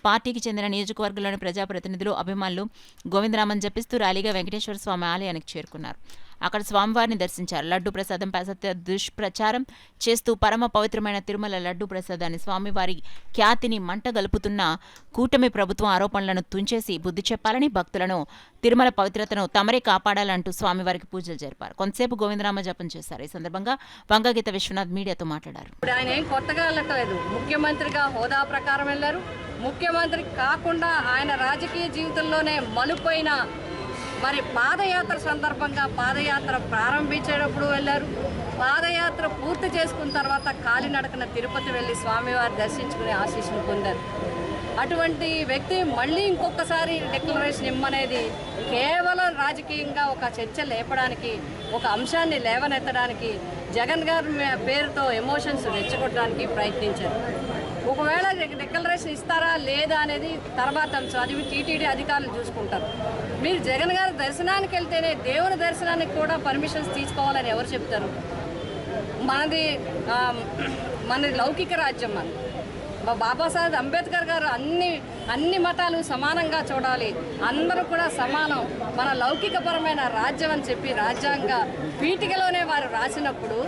పార్టీకి చెందిన నియోజకవర్గంలోని ప్రజాప్రతినిధులు, అభిమానులు గోవిందనామం జపిస్తూ ర్యాలీగా వెంకటేశ్వర స్వామి ఆలయానికి చేరుకున్నారు. అక్కడ స్వామివారిని దర్శించారు. లడ్డు ప్రసాదంపై అసత్య దుష్ప్రచారం చేస్తూ పరమ పవిత్రమైన తిరుమల లడ్డు ప్రసాదాన్ని స్వామివారి ఖ్యాతిని మంటగలుపుతున్న కూటమి ప్రభుత్వం ఆరోపణలను తుంచేసి బుద్ధి చెప్పాలని, భక్తులను తిరుమల పవిత్రతను తమరే కాపాడాలంటూ స్వామివారికి పూజలు జరిపారు. కొంతసేపు గోవిందనామ జపం చేశారు. ఈ సందర్భంగా వంగగీత విశ్వనాథ్ మీడియాతో మాట్లాడారు. ఆయన ఏం కొత్తగా వెళ్ళట్లేదు. ముఖ్యమంత్రిగా హోదా ప్రకారం వెళ్ళారు. ముఖ్యమంత్రి కాకుండా ఆయన రాజకీయ జీవితంలోనే మలుపైన మరి పాదయాత్ర సందర్భంగా పాదయాత్ర ప్రారంభించేటప్పుడు వెళ్ళారు. పాదయాత్ర పూర్తి చేసుకున్న తర్వాత కాలినడకన తిరుపతి వెళ్ళి స్వామివారి దర్శించుకుని ఆశీస్సులు పొందారు. అటువంటి వ్యక్తి మళ్ళీ ఇంకొకసారి డిక్లరేషన్ ఇమ్మనేది కేవలం రాజకీయంగా ఒక చర్చ లేపడానికి, ఒక అంశాన్ని లేవనెత్తడానికి, జగన్ గారి పేరుతో ఎమోషన్స్ రెచ్చగొట్టడానికి ప్రయత్నించారు. ఒకవేళ డిక్లరేషన్ ఇస్తారా లేదా అనేది తర్వాత అంశం. అది టీటీడీ అధికారులు చూసుకుంటారు. మీరు జగన్ గారి దర్శనానికి వెళ్తేనే దేవుని దర్శనానికి కూడా పర్మిషన్స్ తీసుకోవాలని ఎవరు చెప్తారు? మనది లౌకిక రాజ్యం. బాబాసాహెబ్ అంబేద్కర్ గారు అన్ని మతాలు సమానంగా చూడాలి, అందరూ కూడా సమానం, మన లౌకికపరమైన రాజ్యం అని చెప్పి రాజ్యాంగ పీఠికలోనే వారు రాసినప్పుడు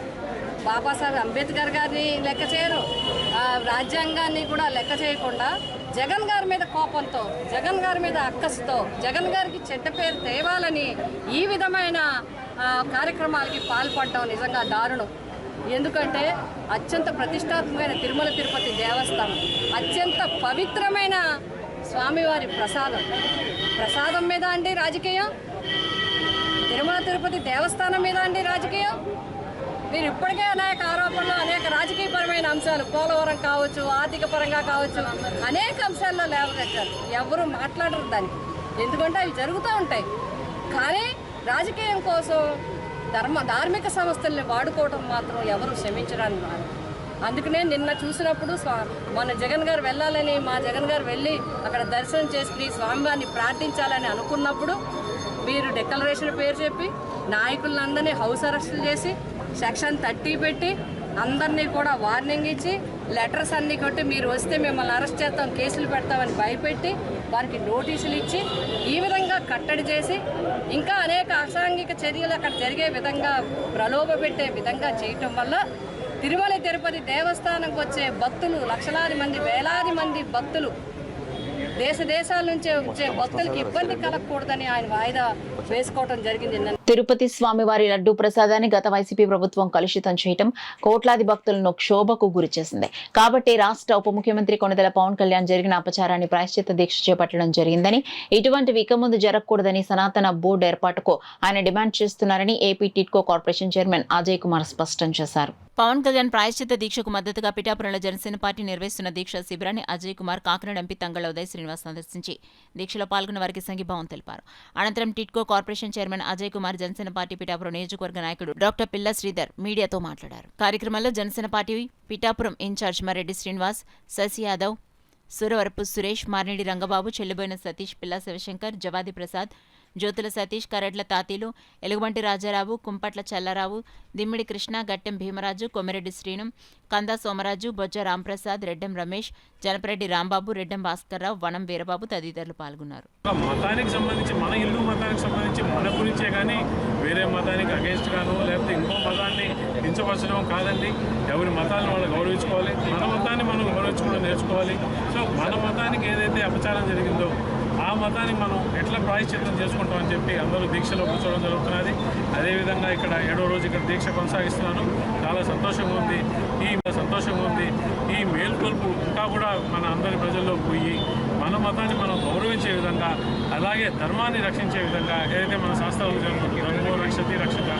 బాబాసాహెబ్ అంబేద్కర్ గారిని లెక్క చేయరు, రాజ్యాంగాన్ని కూడా లెక్క చేయకుండా జగన్ గారి మీద కోపంతో, జగన్ గారి మీద అక్కసుతో, జగన్ గారికి చెడ్డ పేరు తేవాలని ఈ విధమైన కార్యక్రమాలకి పాల్పడటం నిజంగా దారుణం. ఎందుకంటే అత్యంత ప్రతిష్టాత్మకమైన తిరుమల తిరుపతి దేవస్థానం, అత్యంత పవిత్రమైన స్వామివారి ప్రసాదం మీద అండి రాజకీయం, తిరుమల తిరుపతి దేవస్థానం మీద అండి రాజకీయం. మీరు ఇప్పటికే అనేక ఆరోపణలు, అనేక రాజకీయపరమైన అంశాలు, పోలవరం కావచ్చు, ఆర్థిక పరంగా కావచ్చు, అనేక అంశాల్లో లేవనెత్తారు. ఎవరు మాట్లాడరు దాన్ని, ఎందుకంటే అవి జరుగుతూ ఉంటాయి. కానీ రాజకీయం కోసం ధార్మిక సంస్థల్ని వాడుకోవడం మాత్రం ఎవరు క్షమించడానికి రాదు. అందుకనే నిన్న చూసినప్పుడు మన జగన్ గారు వెళ్ళాలని, మా జగన్ గారు వెళ్ళి అక్కడ దర్శనం చేసుకుని స్వామివారిని ప్రార్థించాలని అనుకున్నప్పుడు మీరు డిక్లరేషన్ పేరు చెప్పి నాయకులందరినీ హౌస్ అరెస్టులు చేసి సెక్షన్ 30 పెట్టి అందరినీ కూడా వార్నింగ్ ఇచ్చి లెటర్స్ అన్నీ కొట్టి మీరు వస్తే మిమ్మల్ని అరెస్ట్ చేస్తాం, కేసులు పెడతామని భయపెట్టి వారికి నోటీసులు ఇచ్చి ఈ విధంగా కట్టడి చేసి ఇంకా అనేక అసాంఘిక చర్యలు అక్కడ జరిగే విధంగా ప్రలోభ పెట్టే విధంగా చేయటం వల్ల తిరుమల తిరుపతి దేవస్థానంకి వచ్చే భక్తులు లక్షలాది మంది, వేలాది మంది భక్తులు, దేశాల నుంచి వచ్చే భక్తులకి ఇబ్బంది కలగకూడదని ఆయన వాయిదా వేసుకోవడం జరిగింది. తిరుపతి స్వామివారి లడ్డూ ప్రసాదాన్ని గత వైసీపీ ప్రభుత్వం కలుషితం చేయటం కోట్లాది భక్తులను క్షోభకు గురిచేసింది. కాబట్టి రాష్ట్ర ఉప ముఖ్యమంత్రి కొణిదెల పవన్ కళ్యాణ్ జరిగిన అపచారాన్ని ప్రాయశ్చిత్త దీక్ష చేపట్టడం జరిగిందని, ఇటువంటివి ఇక ముందు జరగకూడదని సనాతన బోర్డు ఏర్పాటుకు ఆయన డిమాండ్ చేస్తున్నారని AP TIDCO corporation chairman Ajay Kumar స్పష్టం చేశారు. పవన్ కళ్యాణ్ ప్రాయశ్చిత్త దీక్షకు మద్దతుగా పిఠాపురంలో జనసేన పార్టీ నిర్వహిస్తున్న దీక్ష శిబిరాన్ని అజయ్ కుమార్ కాకినాడ ఎంపీ తంగళ్ల ఉదయ్ శ్రీనివాస్ సందర్శించి దీక్షలో పాల్గొన్న వారికి సంఘీభావం తెలిపారు. అనంతరం TIDCO corporation chairman Ajay Kumar, Janasena party Pithapuram నియోజకవర్గ నాయకుడు డాక్టర్ పిల్ల శ్రీధర్ మీడియాతో మాట్లాడారు. కార్యక్రమంలో జనసేన పార్టీ పిఠాపురం ఇన్ఛార్జ్ మరెడ్డి శ్రీనివాస్, శశి యాదవ్, సురవరపు సురేష్, మార్నేడి రంగబాబు, చెల్లిబోయిన సతీష్, పిల్ల శివశంకర్, జవాది ప్రసాద్, జ్యోతుల సతీష్, కరెడ్ల తాతీలు, ఎలుగుబంటి రాజారావు, కుంపట్ల చల్లారావు, దిమ్మిడి కృష్ణ, గట్టెం భీమరాజు, కొమిరెడ్డి శ్రీను, కందా సోమరాజు, బొజ్జ రాంప్రసాద్, రెడ్డెం రమేష్, జనపరెడ్డి రాంబాబు, రెడ్డెం భాస్కర్రావు, వనం వీరబాబు తదితరులు పాల్గొన్నారు. మతానికి సంబంధించి మన హిందూ మతానికి సంబంధించి మన గురించే కానీ వేరే మతానికి అగేన్స్ట్ గాను లేకపోతే ఇంకో మతాన్ని కించపరచడం కాదండి. ఎవరి మతాలను వాళ్ళు గౌరవించుకోవాలి, మన మతాన్ని మనం గౌరవించుకోవడం నేర్చుకోవాలి. సో మన మతానికి ఏదైతే అపచారం జరిగిందో ఆ మతాన్ని మనం ఎట్లా ప్రాయశ్చిత్తం చేసుకుంటామని చెప్పి అందరూ దీక్షలో కూర్చోవడం జరుగుతున్నది. అదేవిధంగా ఇక్కడ 7వ రోజు ఇక్కడ దీక్ష కొనసాగిస్తున్నాను. చాలా సంతోషంగా ఉంది. ఈ మేల్కొల్పు ఇంకా కూడా మన అందరి ప్రజల్లో పోయి మన మతాన్ని మనం గౌరవించే విధంగా, అలాగే ధర్మాన్ని రక్షించే విధంగా ఏదైతే మన శాస్త్రాలు ధర్మో రక్షతి రక్షిత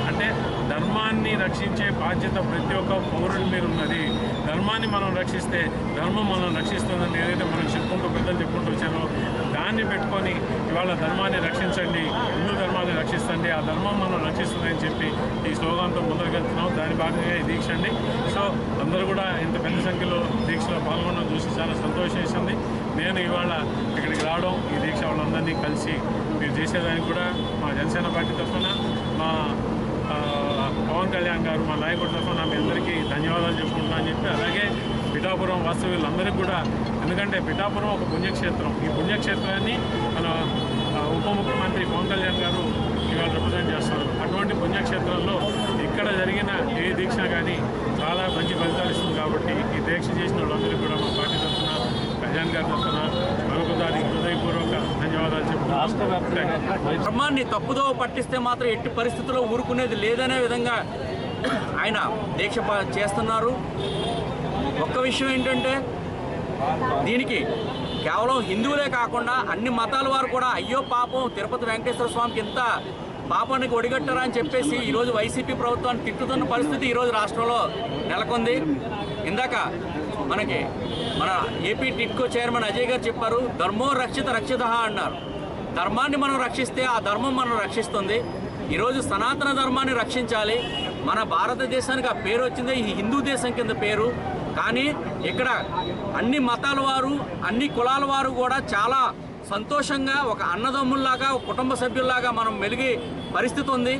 అంటే ధర్మాన్ని రక్షించే బాధ్యత ప్రతి ఒక్క పౌరుడి మీద ఉన్నది. ధర్మాన్ని మనం రక్షిస్తే ధర్మం మనం రక్షిస్తుందని ఏదైతే మనం పెద్దలు చెప్పుకుంటూ వచ్చారో దాన్ని పెట్టుకొని ఇవాళ ధర్మాన్ని రక్షించండి, హిందూ ధర్మాన్ని రక్షిస్తండి, ఆ ధర్మం మనం రక్షిస్తుందని చెప్పి ఈ స్లోగాన్తో ముందరకెళ్తున్నాం. దాని భాగంగా ఈ దీక్ష అండి. సో అందరూ కూడా ఇంత పెద్ద సంఖ్యలో దీక్షలో పాల్గొనడం చూసి చాలా సంతోషించింది. నేను ఇవాళ ఇక్కడికి రావడం, ఈ దీక్ష వాళ్ళందరినీ కలిసి మీరు చేసేదానికి కూడా మా జనసేన పార్టీ తరఫున, మా పవన్ కళ్యాణ్ గారు మా నాయకుడి తరఫున మీ అందరికీ ధన్యవాదాలు చెప్పుకుంటున్నా అని చెప్పి, అలాగే పిఠాపురం వాస్తవ్యులందరికీ కూడా, ఎందుకంటే పిఠాపురం ఒక పుణ్యక్షేత్రం. ఈ పుణ్యక్షేత్రాన్ని మన ఉప ముఖ్యమంత్రి పవన్ కళ్యాణ్ గారు ఇవాళ రిప్రజెంట్ చేస్తారు. అటువంటి పుణ్యక్షేత్రంలో ఇక్కడ జరిగిన ఏ దీక్ష కానీ చాలా మంచి ఫలితాలు ఇస్తుంది. కాబట్టి ఈ దీక్ష చేసిన వాళ్ళందరికీ కూడా మా పార్టీ తరఫున, కళ్యాణ్ గారి తరఫున మరొకసారి హృదయపూర్వక ధన్యవాదాలు చెప్తున్నాను. ధర్మాన్ని తప్పుదో పట్టిస్తే మాత్రం ఎట్టి పరిస్థితుల్లో ఊరుకునేది లేదనే విధంగా ఆయన దీక్ష చేస్తున్నారు. ఒక్క విషయం ఏంటంటే దీనికి కేవలం హిందువులే కాకుండా అన్ని మతాల వారు కూడా అయ్యో పాపం తిరుపతి వెంకటేశ్వర స్వామికి ఇంత పాపానికి ఒడిగట్టారా అని చెప్పేసి ఈరోజు వైసీపీ ప్రభుత్వాన్ని తిట్టుతున్న పరిస్థితి ఈరోజు రాష్ట్రంలో నెలకొంది. ఇందాక మన ఏపీ టిట్కో చైర్మన్ అజయ్ గారు చెప్పారు, ధర్మో రక్షిత రక్షిత అన్నారు. ధర్మాన్ని మనం రక్షిస్తే ఆ ధర్మం మనం రక్షిస్తుంది. ఈరోజు సనాతన ధర్మాన్ని రక్షించాలి. మన భారతదేశానికి ఆ పేరు వచ్చిందే ఈ హిందూ దేశం కింద పేరు. కానీ ఇక్కడ అన్ని మతాల వారు, అన్ని కులాల వారు కూడా చాలా సంతోషంగా ఒక అన్నదమ్ముల్లాగా, ఒక కుటుంబ సభ్యుల్లాగా మనం మెలిగే పరిస్థితి ఉంది.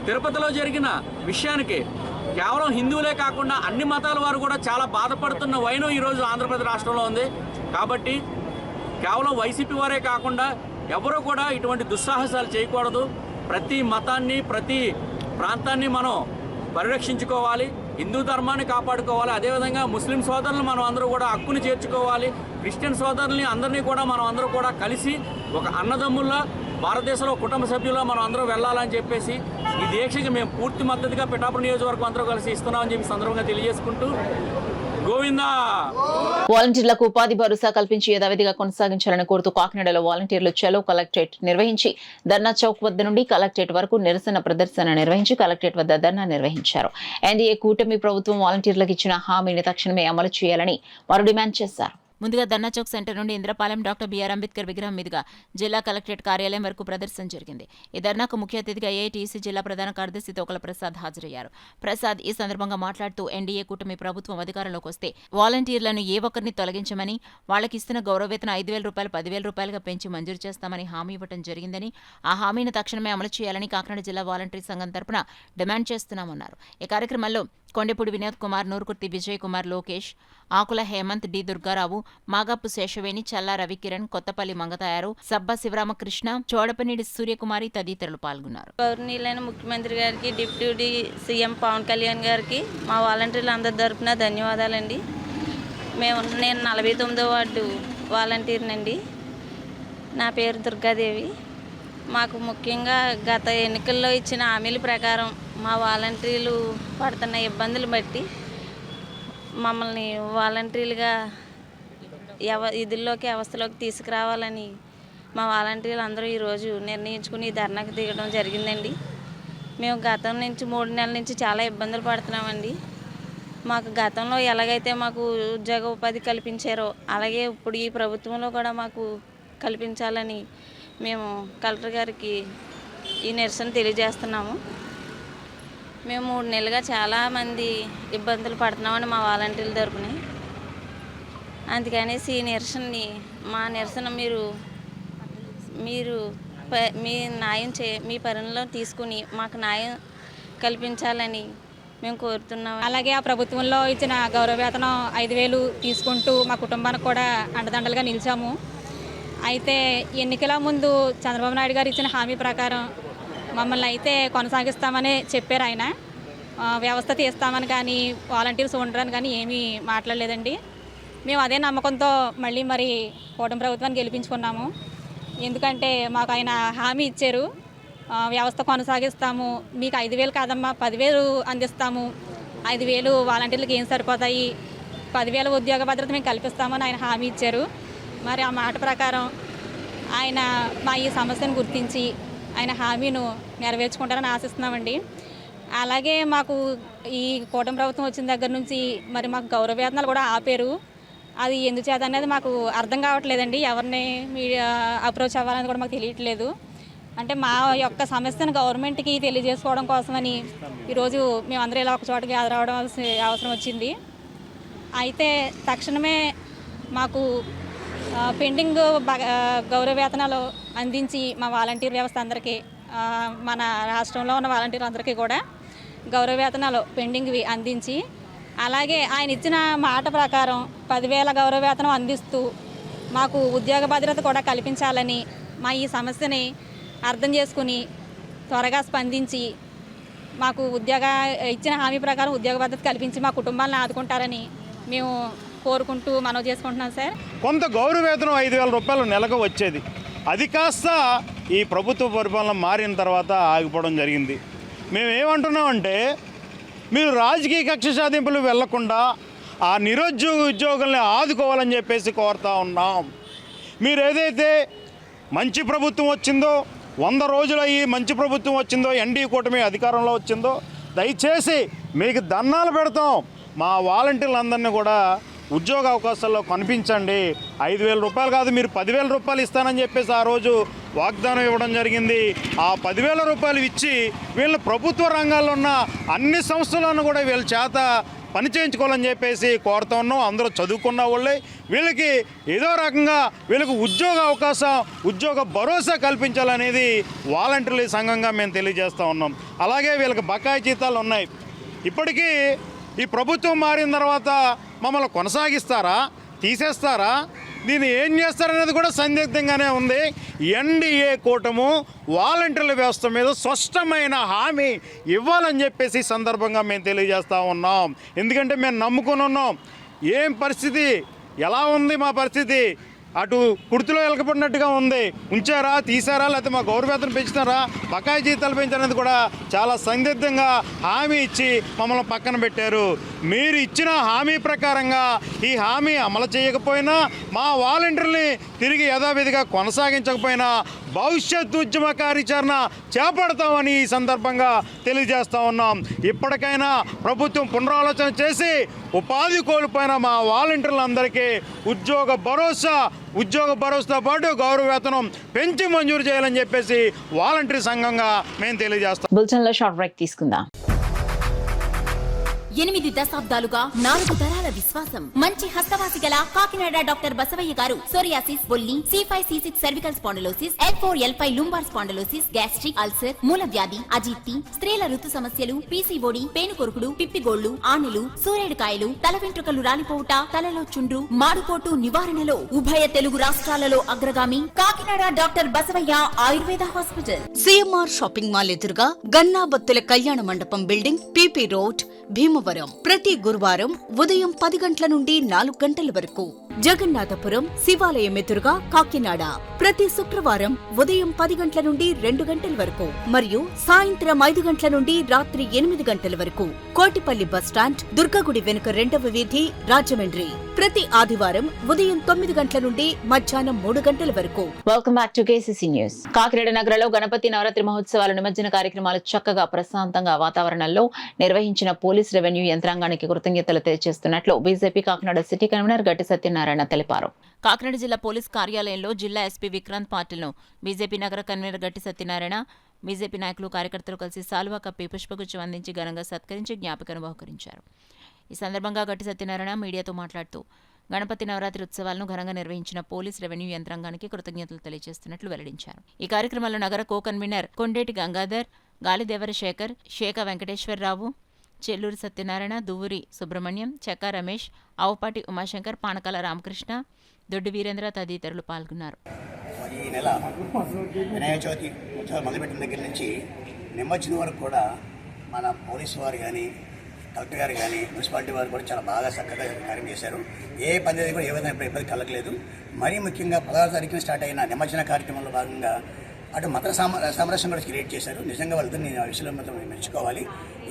తిరుపతిలో జరిగిన విషయానికి కేవలం హిందువులే కాకుండా అన్ని మతాల వారు కూడా చాలా బాధపడుతున్న వైనం ఈరోజు ఆంధ్రప్రదేశ్ రాష్ట్రంలో ఉంది. కాబట్టి కేవలం వైసీపీ వారే కాకుండా ఎవరూ కూడా ఇటువంటి దుస్సాహసాలు చేయకూడదు. ప్రతి మతాన్ని, ప్రతి ప్రాంతాన్ని మనం పరిరక్షించుకోవాలి, హిందూ ధర్మాన్ని కాపాడుకోవాలి. అదేవిధంగా ముస్లిం సోదరులను మనం అందరూ కూడా హక్కుని చేర్చుకోవాలి. క్రిస్టియన్ సోదరుల్ని అందరినీ కూడా మనం అందరూ కూడా కలిసి ఒక అన్నదమ్ముల్లా భారతదేశంలో కుటుంబ సభ్యుల్లో మనం అందరూ వెళ్ళాలని చెప్పేసి ఈ దీక్షకి మేము పూర్తి మద్దతుగా పిఠాపురం నియోజకవర్గం అందరూ కలిసి ఇస్తున్నామని చెప్పి సందర్భంగా తెలియజేసుకుంటూ గోవిందా. వాలంటీర్లకు ఉపాధి భరోసా కల్పించి యథావిధిగా కొనసాగించాలని కోరుతూ కాకినాడలో వాలంటీర్లు చలో కలెక్టరేట్ నిర్వహించి ధర్నా చౌక్ వద్ద నుండి కలెక్టరేట్ వరకు నిరసన ప్రదర్శన నిర్వహించి కలెక్టరేట్ వద్ద ధర్నా నిర్వహించారు. ఎన్డీఏ కూటమి ప్రభుత్వం వాలంటీర్లకు ఇచ్చిన హామీని తక్షణమే అమలు చేయాలని వారు డిమాండ్ చేశారు. ముందుగా ధర్నా చౌక్ సెంటర్ నుండి ఇంద్రపాలెం డాక్టర్ బిఆర్ అంబేద్కర్ విగ్రహం మీదుగా జిల్లా కలెక్టరేట్ కార్యాలయం వరకు ప్రదర్శన జరిగింది. ఈ ధర్నాకు ముఖ్య అతిథిగా ఏఐటీసీ జిల్లా ప్రధాన కార్యదర్శి తోకల ప్రసాద్ హాజరయ్యారు. ప్రసాద్ ఈ సందర్భంగా మాట్లాడుతూ ఎన్డీఏ కూటమి ప్రభుత్వం అధికారంలోకి వస్తే వాలంటీర్లను ఏ ఒక్కరిని తొలగించమని, వాళ్ళకి ఇస్తున్న గౌరవవేతన 5,000 రూపాయలు 10,000 రూపాయలుగా పెంచి మంజూరు చేస్తామని హామీ ఇవ్వడం జరిగిందని, ఆ హామీని తక్షణమే అమలు చేయాలని కాకినాడ జిల్లా వాలంటీర్ సంఘం తరపున డిమాండ్ చేస్తున్నామన్నారు. ఈ కార్యక్రమంలో కొండెపూడి వినోద్ కుమార్, నూరుకుర్తి విజయ్ కుమార్, లోకేష్, ఆకుల హేమంత్, డి దుర్గారావు, మాగాపు శేషవేణి, చల్లా రవికిరణ్, కొత్తపల్లి మంగతాయారు, సబ్బ శివరామకృష్ణ, చోడపనేడి సూర్యకుమారి తదితరులు పాల్గొన్నారు. గౌరవనీయులైన ముఖ్యమంత్రి గారికి, డిప్యూటీ సీఎం పవన్ కళ్యాణ్ గారికి మా వాలంటీర్లు అందరి తరపున ధన్యవాదాలండి. నేను 49వ వార్డు వాలంటీర్నండి. నా పేరు దుర్గాదేవి. మాకు ముఖ్యంగా గత ఎన్నికల్లో ఇచ్చిన హామీల ప్రకారం మా వాలంటీర్లు పడుతున్న ఇబ్బందులు బట్టి మమ్మల్ని వాలంటీర్లుగా విధుల్లోకి వ్యవస్థలోకి తీసుకురావాలని మా వాలంటీర్లు అందరూ ఈరోజు నిర్ణయించుకుని ధర్నాకు దిగడం జరిగిందండి. మేము గతం నుంచి 3 నెలల నుంచి చాలా ఇబ్బందులు పడుతున్నామండి. మాకు గతంలో ఎలాగైతే మాకు ఉద్యోగ ఉపాధి కల్పించారో అలాగే ఇప్పుడు ఈ ప్రభుత్వంలో కూడా మాకు కల్పించాలని మేము కలెక్టర్ గారికి ఈ నిరసన తెలియజేస్తున్నాము. మేము 3 నెలలుగా చాలామంది ఇబ్బందులు పడుతున్నామని మా వాలంటీర్ల తరపున. అందుకనేసి ఈ నిరసన మీరు మీ న్యాయం మీ పరిణలో తీసుకుని మాకు న్యాయం కల్పించాలని మేము కోరుతున్నాం. అలాగే ఆ ప్రభుత్వంలో ఇచ్చిన గౌరవ వేతనం 5,000 తీసుకుంటూ మా కుటుంబానికి కూడా అండదండలుగా నిలిచాము. అయితే ఎన్నికల ముందు చంద్రబాబు నాయుడు గారు ఇచ్చిన హామీ ప్రకారం మమ్మల్ని అయితే కొనసాగిస్తామని చెప్పారు ఆయన. వ్యవస్థ తీస్తామని కానీ వాలంటీర్స్ ఉండరని కానీ ఏమీ మాట్లాడలేదండి. మేము అదే నమ్మకంతో మళ్ళీ మరి కూటమి ప్రభుత్వాన్ని గెలిపించుకున్నాము. ఎందుకంటే మాకు ఆయన హామీ ఇచ్చారు, వ్యవస్థ కొనసాగిస్తాము, మీకు 5,000 కాదమ్మా 10,000 అందిస్తాము, 5,000 వాలంటీర్లకు ఏం సరిపోతాయి, 10,000 ఉద్యోగ భద్రత మేము కల్పిస్తామని ఆయన హామీ ఇచ్చారు. మరి ఆ మాట ప్రకారం ఆయన మా ఈ సమస్యను గుర్తించి ఆయన హామీను నెరవేర్చుకుంటారని ఆశిస్తున్నామండి. అలాగే మాకు ఈ కూటమి ప్రభుత్వం వచ్చిన దగ్గర నుంచి మరి మాకు గౌరవ వేతనాలు కూడా ఆపారు. అది ఎందుచేత అనేది మాకు అర్థం కావట్లేదండి. ఎవరిని మీడియా అప్రోచ్ అవ్వాలని కూడా మాకు తెలియట్లేదు. అంటే మా యొక్క సమస్యను గవర్నమెంట్కి తెలియజేసుకోవడం కోసమని ఈరోజు మేమందరూ ఇలా ఒక చోటకి ఎదురవడం అవసరం వచ్చింది. అయితే తక్షణమే మాకు పెండింగ్ గౌరవ వేతనాలు అందించి మా వాలంటీర్ వ్యవస్థ అందరికీ, మన రాష్ట్రంలో ఉన్న వాలంటీర్లు అందరికీ కూడా గౌరవ వేతనాలు పెండింగ్వి అందించి, అలాగే ఆయన ఇచ్చిన మాట ప్రకారం 10,000 గౌరవ వేతనం అందిస్తూ మాకు ఉద్యోగ భద్రత కూడా కల్పించాలని, మా ఈ సమస్యని అర్థం చేసుకుని త్వరగా స్పందించి మాకు ఇచ్చిన హామీ ప్రకారం ఉద్యోగ భద్రత కల్పించి మా కుటుంబాలను ఆదుకుంటారని మేము కోరుకుంటూ మనవి చేసుకుంటున్నాం సార్. కొంత గౌరవ వేతనం 5,000 రూపాయలు నెలకు వచ్చేది, అది కాస్త ఈ ప్రభుత్వ పరిపాలన మారిన తర్వాత ఆగిపోవడం జరిగింది. మేమేమంటున్నామంటే మీరు రాజకీయ కక్ష సాధింపులు వెళ్లకుండా ఆ ఉద్యోగుల్ని ఆదుకోవాలని చెప్పేసి కోరుతా ఉన్నాం. మీరు ఏదైతే మంచి ప్రభుత్వం వచ్చిందో, 100 రోజులు అయ్యి మంచి ప్రభుత్వం వచ్చిందో, ఎన్డీ కూటమి అధికారంలో వచ్చిందో, దయచేసి మీకు దండాలు పెడతాం, మా వాలంటీర్లందరినీ కూడా ఉద్యోగ అవకాశాల్లో కనిపించండి. 5,000 రూపాయలు కాదు, మీరు 10,000 రూపాయలు ఇస్తానని చెప్పేసి ఆ రోజు వాగ్దానం ఇవ్వడం జరిగింది. ఆ 10,000 రూపాయలు ఇచ్చి వీళ్ళు ప్రభుత్వ రంగాల్లో ఉన్న అన్ని సంస్థలను కూడా వీళ్ళ చేత పని చేయించుకోవాలని చెప్పేసి కోరుతా ఉన్నాం. అందరూ చదువుకున్న వాళ్ళే, వీళ్ళకి ఏదో రకంగా వీళ్ళకి ఉద్యోగ అవకాశం, ఉద్యోగ భరోసా కల్పించాలనేది వాలంటీర్ల సంఘంగా మేము తెలియజేస్తూ ఉన్నాం. అలాగే వీళ్ళకి బకాయి జీతాలు ఉన్నాయి. ఇప్పటికీ ఈ ప్రభుత్వం మారిన తర్వాత మమ్మల్ని కొనసాగిస్తారా, తీసేస్తారా, దీన్ని ఏం చేస్తారనేది కూడా సందిగ్ధంగానే ఉంది. ఎన్డీఏ కూటమి వాలంటీర్ల వ్యవస్థ మీద స్పష్టమైన హామీ ఇవ్వాలని చెప్పేసి సందర్భంగా మేము తెలియజేస్తూ ఉన్నాం. ఎందుకంటే మేము నమ్ముకుని ఉన్నాం. ఏం పరిస్థితి, ఎలా ఉంది మా పరిస్థితి, అటు కుర్తిలో ఎలకపడినట్టుగా ఉంది. ఉంచారా, తీసారా, లేకపోతే మా గౌరవ వేతనం పెంచుతారా, బకాయి జీతాలు పెంచారనేది కూడా చాలా సందిగ్ధంగా హామీ ఇచ్చి మమ్మల్ని పక్కన పెట్టారు. మీరు ఇచ్చిన హామీ ప్రకారంగా ఈ హామీ అమలు చేయకపోయినా, మా వాలంటీర్ని తిరిగి యథావిధిగా కొనసాగించకపోయినా భవిష్యత్ ఉద్యమ కార్యాచరణ చేపడతామని ఈ సందర్భంగా తెలియజేస్తూ ఉన్నాం. ఇప్పటికైనా ప్రభుత్వం పునరాలోచన చేసి ఉపాధి కోల్పోయిన మా వాలంటీర్లందరికీ ఉద్యోగ భరోసాతో పాటు గౌరవ వేతనం పెంచి మంజూరు చేయాలని చెప్పేసి వాలంటీర్ సంఘంగా మేము తెలియజేస్తాం. బులెటిన్లో షార్ట్ బ్రేక్ తీసుకుందాం. 8 దశాబ్దాలుగా 4 తరాల విశ్వాసం. మంచి హస్తవాసి గల కాకినాడ డాక్టర్ బసవయ్య గారు సోరియాసిస్, బొల్లి, C5, C6 cervical spondylosis, L4, L5 lumbar spondylosis, gastric ulcer, మూల వ్యాధి, అజీర్తి, స్త్రీల ఋతు సమస్యలు, PCOD, పేనుకొరుకుడు, పిప్పిగోళ్లు, ఆనెలు, సూరేడుకాయలు, తల వెంట్రుకలు రాలిపోవుట, తలలో చుండ్రు, మాడుకోటు నివారణలో ఉభయ తెలుగు రాష్ట్రాలలో అగ్రగామి Kakinada doctor Basavayya Ayurveda hospital. CMR shopping mall ఎదురుగా గన్నాబత్తుల కళ్యాణ మండపం బిల్డింగ్, PP రోడ్, భీమవరం. ప్రతి గురువారం ఉదయం 10 గంటల నుండి 4 గంటల వరకు. జగన్నాథపురం శివాలయం ఎదురుగా కాకినాడ ప్రతి శుక్రవారం ఉదయం 10 గంటల నుండి 2 గంటల వరకు మరియు సాయంత్రం 5 గంటల నుండి రాత్రి 8 గంటల వరకు. కోటిపల్లి బస్టాండ్, దుర్గగుడి వెనుక 2వ వీధి, రాజమండ్రి ప్రతి ఆదివారం ఉదయం 9 గంటల నుండి మధ్యాహ్నం 3 గంటల వరకు. Welcome back to KCC news. Kakinada నగరంలో గణపతి నవరాత్రి మహోత్సవాల నిమజ్జన కార్యక్రమాలు చక్కగా ప్రశాంతంగా వాతావరణంలో నిర్వహించిన పోలీస్ రెవెన్యూ యంత్రాంగానికి కృతజ్ఞతలు తెలియజేస్తున్నట్లు బీజేపీ కాకినాడ సిటీ కన్వీనర్ గట్టి సత్యనారాయణ తెలిపారు. కాకినాడ జిల్లా పోలీస్ కార్యాలయంలో జిల్లా ఎస్పీ విక్రాంత్ పాటిల్ను బీజేపీ నగర కన్వీనర్ గట్టి సత్యనారాయణ, బీజేపీ నాయకులు, కార్యకర్తలు కలిసి సాల్వా కప్పి పుష్పగుచ్చం అందించి ఘనంగా సత్కరించి జ్ఞాపికను బహుకరించారు. ఈ సందర్భంగా గట్టి సత్యనారాయణ మీడియాతో మాట్లాడుతూ గణపతి నవరాత్రి ఉత్సవాలను ఘనంగా నిర్వహించిన పోలీస్ రెవెన్యూ యంత్రాంగానికి కృతజ్ఞతలు తెలియజేస్తున్నట్లు వెల్లడించారు. ఈ కార్యక్రమంలో నగర కో-కన్వీనర్ కొండేటి గంగాధర్, గాలిదేవర శేఖర్, శేఖ వెంకటేశ్వరరావు, చెల్లూరి సత్యనారాయణ, దువ్వూరి సుబ్రహ్మణ్యం, చెక్కా రమేష్, ఆవుపాటి ఉమాశంకర్, పానకాల రామకృష్ణ, దొడ్డి వీరేంద్ర తదితరులు పాల్గొన్నారు. ఈ నెల వినాయక చవితి ఉత్సవాలు మొదలుపెట్టిన దగ్గర నుంచి నిమజ్జనం వరకు కూడా మన పోలీసు వారు కానీ, కలెక్టర్ గారు కానీ, మున్సిపాలిటీ వారు కూడా చాలా బాగా చక్కగా కార్యం చేశారు. ఏ పద్ధతి కూడా ఏ విధంగా ఇబ్బంది కలగలేదు. మరీ ముఖ్యంగా 16వ తారీఖున స్టార్ట్ అయిన నిమజ్జన కార్యక్రమంలో భాగంగా అటు మత సమరస్యం కూడా క్రియేట్ చేశారు. నిజంగా వాళ్ళిద్దరిని ఆ విషయంలో మొత్తం మెచ్చుకోవాలి.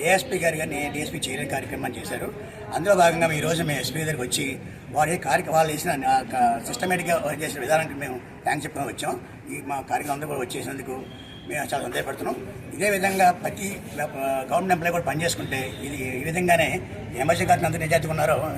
ఏఎస్పీ గారు కానీ డిఎస్పీ చేయలేని కార్యక్రమాన్ని చేశారు. అందులో భాగంగా ఈరోజు మేము ఎస్పీ దగ్గరికి వచ్చి వాళ్ళు చేసిన సిస్టమేటిక్గా చేసిన విధానానికి మేము థ్యాంక్స్ చెప్పుకొని వచ్చాం. ఈ మా కార్యక్రమం అందరూ కూడా వచ్చేసినందుకు మేము చాలా సందేహపడుతున్నాం. ఇదే విధంగా ప్రతి గవర్నమెంట్ ఎంప్లాయీ కూడా పనిచేసుకుంటే ఈ విధంగానే ఎమర్జెన్సీ గారిని అందరూ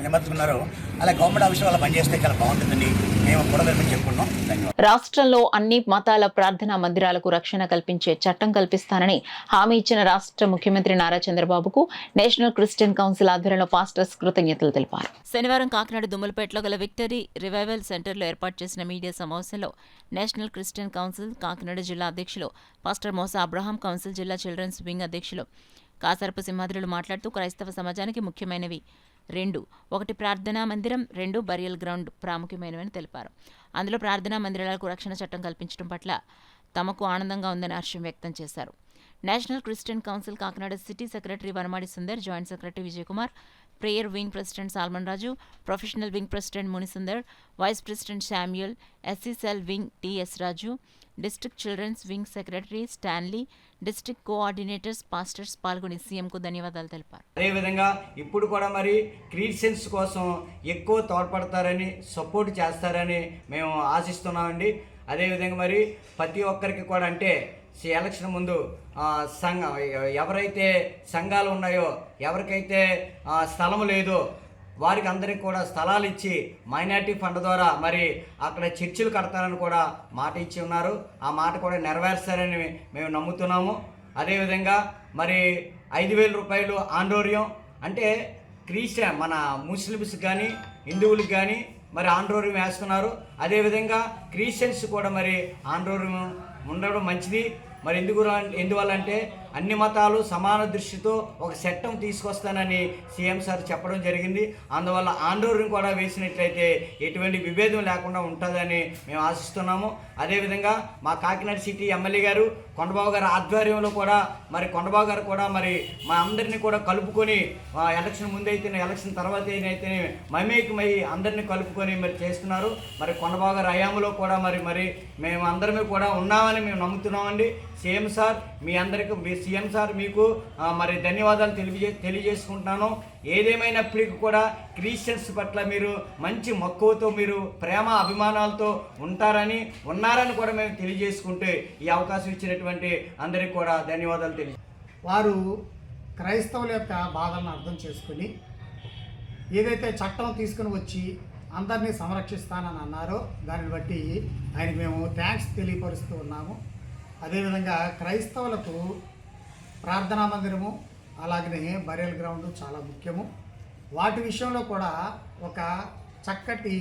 నిమజ్జుకున్నారో అలా గవర్నమెంట్ ఆఫీసులో అలా పనిచేస్తే చాలా బాగుంటుందని మేము కూడా చెప్పుకున్నాం. ధన్యవాదాలు. రాష్ట్రంలో అన్ని మతాల ప్రార్థనా మందిరాలకు రక్షణ కల్పించే చట్టం కల్పిస్తానని హామీ ఇచ్చిన రాష్ట్ర ముఖ్యమంత్రి నారా చంద్రబాబుకు నేషనల్ క్రిస్టియన్ కౌన్సిల్ ఆధ్వర్యంలో పాస్టర్స్ కృతజ్ఞతలు తెలిపారు. శనివారం కాకినాడ దుమ్మలపేటలో గల విక్టరీ రివైవల్ సెంటర్లో ఏర్పాటు చేసిన మీడియా సమావేశంలో నేషనల్ క్రిస్టియన్ కౌన్సిల్ కాకినాడ జిల్లా అధ్యక్షులు పాస్టర్ మోసా అబ్రహాం, కౌన్సిల్ జిల్లా చిల్డ్రన్స్ వింగ్ అధ్యక్షులు కాసరపు సింహాద్రులు మాట్లాడుతూ క్రైస్తవ సమాజానికి ముఖ్యమైనవి 2: 1 ప్రార్థనా మందిరం, 2 బరియల్ గ్రౌండ్ ప్రాముఖ్యమైనవని తెలిపారు. అందులో ప్రార్థనా మందిరాలకు రక్షణ చట్టం కల్పించడం పట్ల తమకు ఆనందంగా ఉందని హర్షం వ్యక్తం చేశారు. National Christian council Kakinada city secretary Vanamadi Sundar, joint secretary Vijayakumar, prayer wing president Solomon Raju, professional wing president Munisundar, vice president Samuel, SC cell wing TS Raju, district children's wing secretary Stanley, district coordinators, pastors పాల్గొని సీఎంకు ధన్యవాదాలు తెలిపారు. అదేవిధంగా ఇప్పుడు కూడా మరి క్రిస్టియన్స్ కోసం ఎక్కువ తోడ్పడతారని, సపోర్ట్ చేస్తారని మేము ఆశిస్తున్నామండి. అదేవిధంగా మరి ప్రతి ఒక్కరికి కూడా అంటే ఎలక్షన్ ముందు ఎవరైతే సంఘాలు ఉన్నాయో, ఎవరికైతే స్థలం లేదో వారికి అందరికీ కూడా స్థలాలు ఇచ్చి మైనార్టీ ఫండ్ ద్వారా మరి అక్కడ చర్చిలు కడతారని కూడా మాట ఇచ్చి ఉన్నారు. ఆ మాట కూడా నెరవేరుస్తారని మేము నమ్ముతున్నాము. అదేవిధంగా మరి 5,000 రూపాయలు ఆండోరియం అంటే క్రిస్టియన్ మన ముస్లిమ్స్ కానీ హిందువులకు కానీ మరి ఆండోరియం వేస్తున్నారు. అదేవిధంగా క్రిస్టియన్స్ కూడా మరి ఆండోరియం ఉండడం మంచిది. మరి ఎందువల్ల అంటే అన్ని మతాలు సమాన దృష్టితో ఒక చట్టం తీసుకొస్తానని సీఎం సార్ చెప్పడం జరిగింది. అందువల్ల ఆందోళన కూడా వేసినట్లయితే ఎటువంటి విభేదం లేకుండా ఉంటుందని మేము ఆశిస్తున్నాము. అదేవిధంగా మా కాకినాడ సిటీ ఎమ్మెల్యే గారు కొండబాబు గారి ఆధ్వర్యంలో కూడా మరి కొండబాబు గారు కూడా మరి మా అందరినీ కూడా కలుపుకొని ఎలక్షన్ ముందైతేనే ఎలక్షన్ తర్వాత అయితే మమేకమై అందరినీ కలుపుకొని మరి చేస్తున్నారు. మరి కొండబాబు గారి హయాంలో కూడా మరి మేము అందరమే కూడా ఉన్నామని మేము నమ్ముతున్నామండి. సీఎం సార్ మీ అందరికీ సీఎం సార్ మీకు మరి ధన్యవాదాలు తెలియజేసుకుంటున్నాను. ఏదేమైనప్పటికీ కూడా క్రిస్టియన్స్ పట్ల మీరు మంచి మక్కువతో మీరు ప్రేమ అభిమానాలతో ఉన్నారని కూడా మేము తెలియజేసుకుంటే ఈ అవకాశం ఇచ్చినటువంటి అందరికీ కూడా ధన్యవాదాలు వారు క్రైస్తవుల యొక్క బాధలను అర్థం చేసుకుని ఏదైతే చట్టం తీసుకుని వచ్చి అందరినీ సంరక్షిస్తానని అన్నారో దానిని బట్టి ఆయనకు మేము థ్యాంక్స్ తెలియపరుస్తూ ఉన్నాము. అదేవిధంగా క్రైస్తవులకు ప్రార్థనా మందిరము అలాగనే బరియల్ గ్రౌండ్ చాలా ముఖ్యము. వాటి విషయంలో కూడా ఒక చక్కటి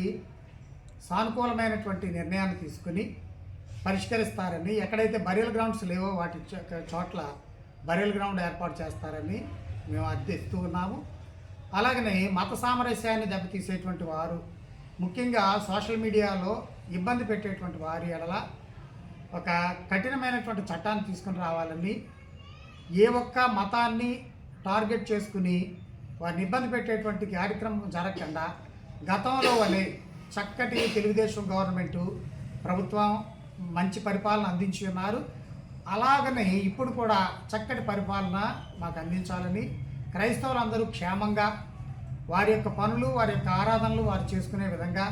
సానుకూలమైనటువంటి నిర్ణయాన్ని తీసుకుని పరిష్కరిస్తారని, ఎక్కడైతే బరియల్ గ్రౌండ్స్ లేవో వాటి చోట్ల బరియల్ గ్రౌండ్ ఏర్పాటు చేస్తారని మేము అర్థిస్తూ ఉన్నాము. అలాగనే మత సామరస్యాన్ని దెబ్బతీసేటువంటి వారు, ముఖ్యంగా సోషల్ మీడియాలో ఇబ్బంది పెట్టేటువంటి వారి ఎడల ఒక కఠినమైనటువంటి చట్టాన్ని తీసుకుని రావాలని, ఏ ఒక్క మతాన్ని టార్గెట్ చేసుకుని వారిని ఇబ్బంది పెట్టేటువంటి కార్యక్రమం జరగకుండా గతంలో వలె చక్కటి తెలుగుదేశం గవర్నమెంటు ప్రభుత్వం మంచి పరిపాలన అందించి ఉన్నారు. అలాగనే ఇప్పుడు కూడా చక్కటి పరిపాలన మాకు అందించాలని, క్రైస్తవులందరూ క్షేమంగా వారి యొక్క పనులు వారి యొక్క ఆరాధనలు వారు చేసుకునే విధంగా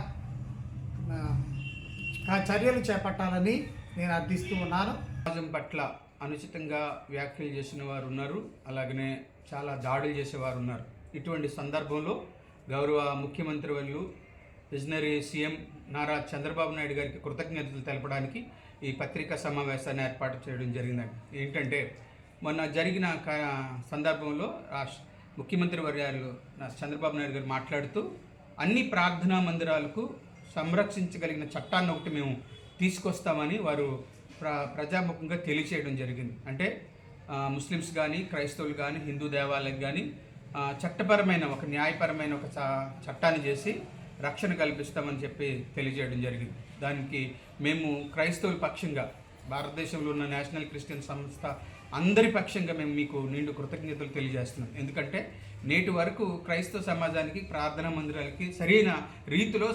చర్యలు చేపట్టాలని నేను అర్థిస్తూ ఉన్నాను. సమాజం పట్ల అనుచితంగా వ్యాఖ్యలు చేసిన వారు ఉన్నారు, అలాగనే చాలా దాడులు చేసేవారు ఉన్నారు. ఇటువంటి సందర్భంలో గౌరవ ముఖ్యమంత్రి వర్యులు విజనరీ సీఎం నారా చంద్రబాబు నాయుడు గారికి కృతజ్ఞతలు తెలపడానికి ఈ పత్రికా సమావేశాన్ని ఏర్పాటు చేయడం జరిగిందండి. ఏంటంటే మొన్న జరిగిన సందర్భంలో ముఖ్యమంత్రి వర్యాలు చంద్రబాబు నాయుడు గారు మాట్లాడుతూ అన్ని ప్రార్థనా మందిరాలకు సంరక్షించగలిగిన చట్టాన్ని ఒకటి మేము తీసుకొస్తామని వారు ప్రజాముఖంగా తెలియచేయడం జరిగింది. అంటే ముస్లిమ్స్ కానీ, క్రైస్తవులు కానీ, హిందూ దేవాలయాలకు కానీ చట్టపరమైన ఒక న్యాయపరమైన ఒక చట్టాన్ని చేసి రక్షణ కల్పిస్తామని చెప్పి తెలియజేయడం జరిగింది. దానికి మేము క్రైస్తవుల పక్షంగా, భారతదేశంలో ఉన్న నేషనల్ క్రిస్టియన్ సంస్థ అందరి పక్షంగా మేము మీకు నిండు కృతజ్ఞతలు తెలియజేస్తున్నాం. ఎందుకంటే నేటి వరకు క్రైస్తవ సమాజానికి, ప్రార్థనా మందిరాలకి సరైన రీతిలో